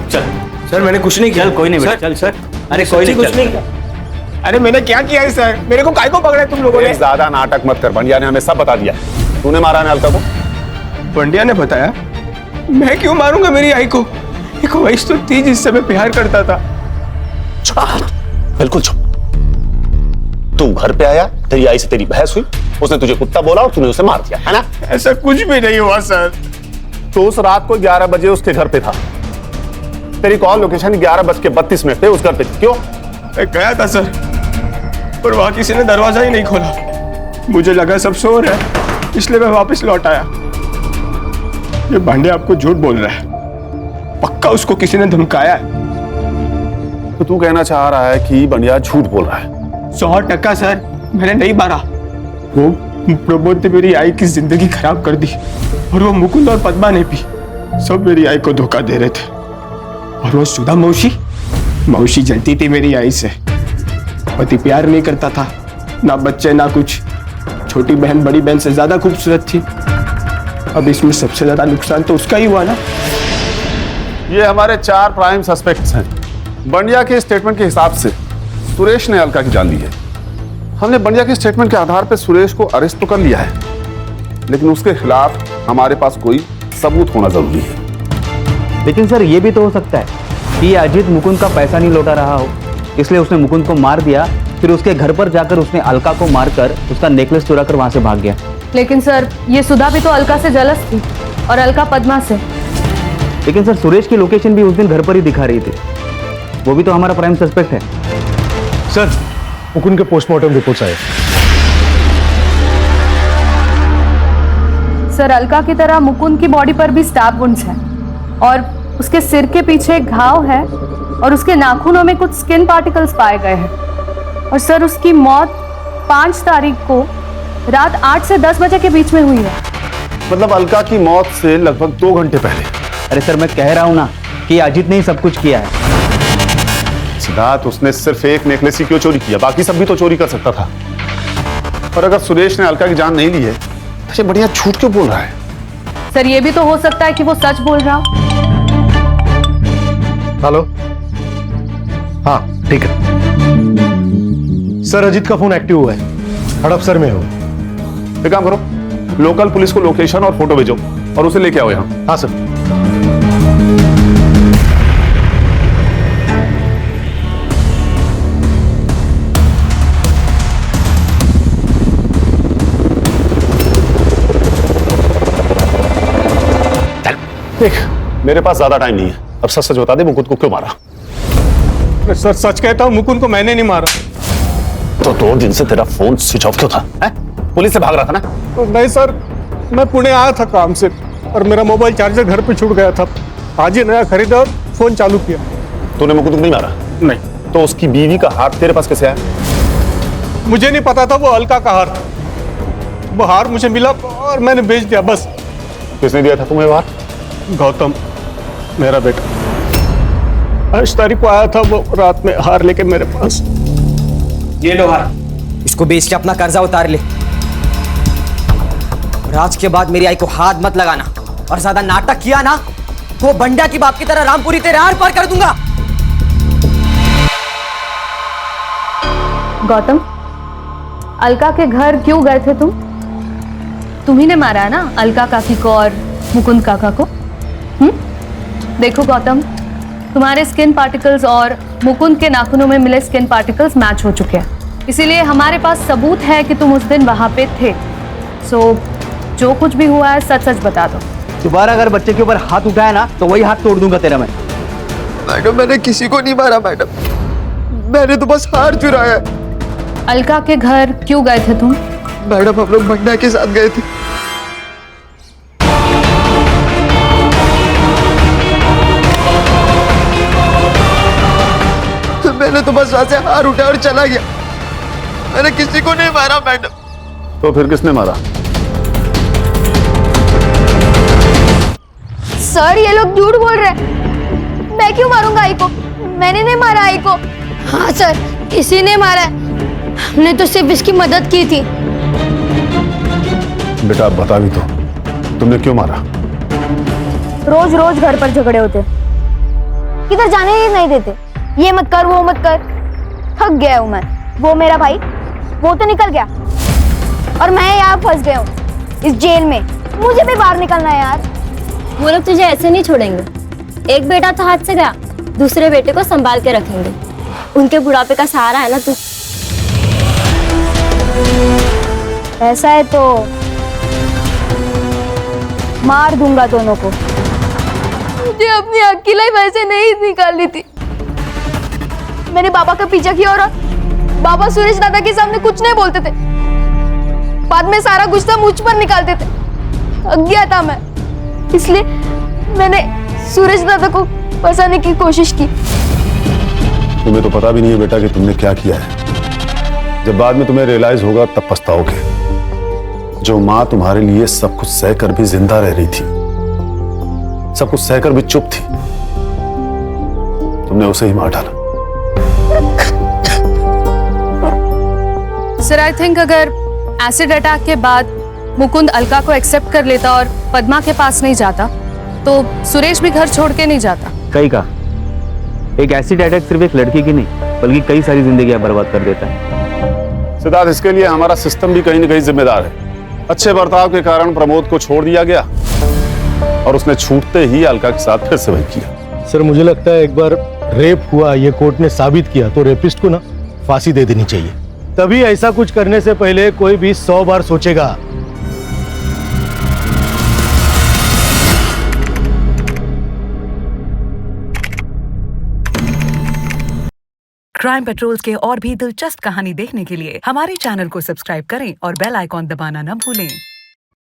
चल सर, मैंने कुछ नहीं किया। चल कोई नहीं बेटा, चल सर। अरे कोई नहीं, कुछ नहीं किया। अरे मैंने क्या किया है सर? मेरे को काय को पकड़ा है तुम लोगों ने? ज्यादा नाटक मत कर, बंडिया ने हमें सब बता दिया। तूने मारा है अलका को? बंडिया ने बताया। मैं क्यों मारूंगा मेरी आई को? एक वैश तो थी जिससे मैं प्यार करता था। बिल्कुल चुप। तू घर पे आया, तेरी आई से तेरी बहस हुई, उसने तुझे कुत्ता बोला और तूने उसे मार दिया, है ना? ऐसा कुछ भी नहीं हुआ सर। तो उस रात को 11 बजे उसके घर पे था। तेरी कॉल लोकेशन 11:32 पे उस घर पे थी। क्यों? मैं गया था सर, पर वहां किसी ने दरवाजा ही नहीं खोला। मुझे लगा सब सो रहे हैं, इसलिए मैं वापस लौट आया। ये भांडे आपको झूठ बोल रहा है। पक्का उसको किसी ने धमकाया है। तो तू कहना चाह रहा है कि बंडिया झूठ बोल रहा है? 100% सर, मैंने नहीं मारा। वो प्रमोद ने मेरी आई की जिंदगी खराब कर दी, और वो मुकुंद और पद्मा ने भी सब मेरी आई को धोखा दे रहे थे। और वो सुधा मौसी जलती थी मेरी आई से। पति प्यार नहीं करता था, ना बच्चे ना कुछ। छोटी बहन बड़ी बहन से ज्यादा खूबसूरत थी। अब इसमें सबसे ज्यादा नुकसान तो उसका ही हुआ ना। ये हमारे 4 प्राइम सस्पेक्ट्स हैं। बंडिया के स्टेटमेंट के हिसाब से सुरेश ने अलका की जान ली है। हमने बंडिया के स्टेटमेंट के आधार पर सुरेश को अरेस्ट तो कर लिया है, लेकिन उसके खिलाफ हमारे पास कोई सबूत होना जरूरी है। लेकिन सर ये भी तो हो सकता है कि अजीत मुकुंद का पैसा नहीं लौटा रहा हो, इसलिए उसने मुकुंद को मार दिया, फिर उसके घर पर जाकर उसने अलका को मारकर उसका नेकलेस चुराकर वहां से भाग गया। लेकिन सर ये सुधा भी तो अलका से जलस थी, और अलका पद्मा से। लेकिन सर सुरेश की लोकेशन भी उस दिन घर पर ही दिखा रही थी। वो भी तो हमारा प्राइम सस्पेक्ट है। सर मुकुंद के पोस्टमार्टम रिपोर्ट्स आए। सर अलका की तरह मुकुंद की बॉडी पर भी स्टैब वुंड्स हैं, और उसके सिर के पीछे एक घाव है, और उसके नाखूनों में कुछ स्किन पार्टिकल्स पाए गए हैं। और सर उसकी मौत 5 तारीख को रात 8 से 10 बजे के बीच में हुई है। मतलब अलका की मौत से लगभग 2 घंटे पहले। अरे सर मैं कह रहा हूं ना कि अजीत ने ही सब कुछ किया है। सिद्धार्थ, उसने सिर्फ एक नेकलेस ही क्यों चोरी किया? बाकी सब भी तो चोरी कर सकता था। और अगर सुरेश ने अलका की जान नहीं ली है तो ये बढ़िया झूठ क्यों बोल रहा है? सर ये भी तो हो सकता है कि वो सच बोल रहा हो। हेलो, हाँ ठीक है सर। अजीत का फोन एक्टिव हुआ है, हड़पसर में हो। एक काम करो, लोकल पुलिस को लोकेशन और फोटो भेजो और उसे लेके आओ यहाँ। हाँ सर। देख, मेरे पास ज्यादा टाइम नहीं है, अब सच सच बता दे, मुकुंद को क्यों मारा? सर सच कहता हूँ, मुकुंद को मैंने नहीं मारा। तो 2 दिन से तेरा फोन स्विच ऑफ क्यों था? पुलिस से भाग रहा था ना? तो नहीं सर, मैं पुणे आया था काम से, और मेरा मोबाइल चार्जर घर पे छूट गया था। आज ही नया खरीदा और फोन चालू किया। तूने मुकुंद को नहीं मारा? नहीं। तो उसकी बीवी का हार तेरे पास कैसे आया? मुझे नहीं पता था वो अलका का हार था। वो हार मुझे मिला और मैंने बेच दिया, बस। किसने दिया था तुम्हें वो हार? गौतम, मेरा बेटा। 8 तारीख को आया था वो रात में हार लेके मेरे पास। ये लो हार, इसको बेच के अपना कर्जा उतार ले। और आज के बाद मेरी आई को हाथ मत लगाना, और ज्यादा नाटक किया ना तो बंडा की बाप की तरह रामपुरी तेरे आर पार कर दूंगा। गौतम, अलका के घर क्यों गए थे तुम? तुम्ही ने मारा है ना अलका काकी को और मुकुंद काका को? देखो गौतम, तुम्हारे स्किन पार्टिकल्स और मुकुंद के नाखूनों में मिले स्किन पार्टिकल्स मैच हो चुके हैं, इसीलिए हमारे पास सबूत है कि तुम उस दिन वहां पे थे। सो जो कुछ भी हुआ है सच सच बता दो। दोबारा अगर बच्चे के ऊपर हाथ उठाया ना तो वही हाथ तोड़ दूंगा तेरा मैं। मैडम, मैंने किसी को नहीं मारा मैडम, मैंने तो बस हार चुराया है। अलका के घर क्यों गए थे तुम? मैडम, हम लोग बंडा के साथ गए थे। मैंने तो बस वहां से हार उठाया और चला गया, मैंने किसी को नहीं मारा मैडम। तो फिर किसने मारा? सर, ये लोग झूठ बोल रहे हैं। मैं क्यों मारूंगा आई को? मैंने नहीं मारा आई को। हाँ सर, इसी ने मारा है, हमने तो सिर्फ इसकी मदद की थी। बेटा आप बता भी तो, तुमने क्यों मारा? रोज रोज घर पर झगड़े होते, किधर जाने ही नहीं देते, ये मत कर वो मत कर। थक गया हूँ मैं। वो मेरा भाई, वो तो निकल गया और मैं यहाँ फंस गया हूँ इस जेल में। मुझे भी बाहर निकलना है यार। वो लोग तुझे ऐसे नहीं छोड़ेंगे। एक बेटा तो हाथ से गया, दूसरे बेटे को संभाल के रखेंगे। उनके बुढ़ापे का सहारा है ना तू। ऐसा है तो मार दूंगा दोनों को। मुझे अपनी अकेली लाइफ ऐसे नहीं निकालनी थी। मैंने बाबा का पीछा किया और बाबा सुरेश दादा के सामने कुछ नहीं बोलते थे, बाद में सारा गुस्सा मुझ पर निकालते थे। थक गया था मैं, इसलिए मैंने सुरेश दादा को फंसाने की कोशिश की। तुम्हें तो पता भी नहीं है बेटा कि तुमने क्या किया है। जब बाद में तुम्हें रियलाइज होगा तब पछताओगे। जो माँ तुम्हारे लिए सब कुछ सहकर भी जिंदा रह रही थी, सब कुछ सहकर भी चुप थी, तुमने उसे ही मार डाला। सर, आई थिंक अगर एसिड अटैक के बाद मुकुंद अलका को एक्सेप्ट कर लेता और पद्मा के पास नहीं जाता तो सुरेश भी घर छोड़ के नहीं जाता। कहीं का एक एसिड अटैक सिर्फ एक लड़की की नहीं बल्कि कई सारी जिंदगियां बर्बाद कर देता है। सिद्धार्थ, इसके लिए हमारा सिस्टम भी कहीं न कहीं जिम्मेदार है। अच्छे बर्ताव के कारण प्रमोद को छोड़ दिया गया और उसने छूटते ही अलका के साथ फिर से वही किया। सर, मुझे लगता है एक बार रेप हुआ, ये कोर्ट ने साबित किया, तो रेपिस्ट को ना फांसी दे देनी चाहिए। तभी ऐसा कुछ करने से पहले कोई भी 100 बार सोचेगा। क्राइम पेट्रोल्स के और भी दिलचस्प कहानी देखने के लिए हमारे चैनल को सब्सक्राइब करें और बेल आइकॉन दबाना न भूलें।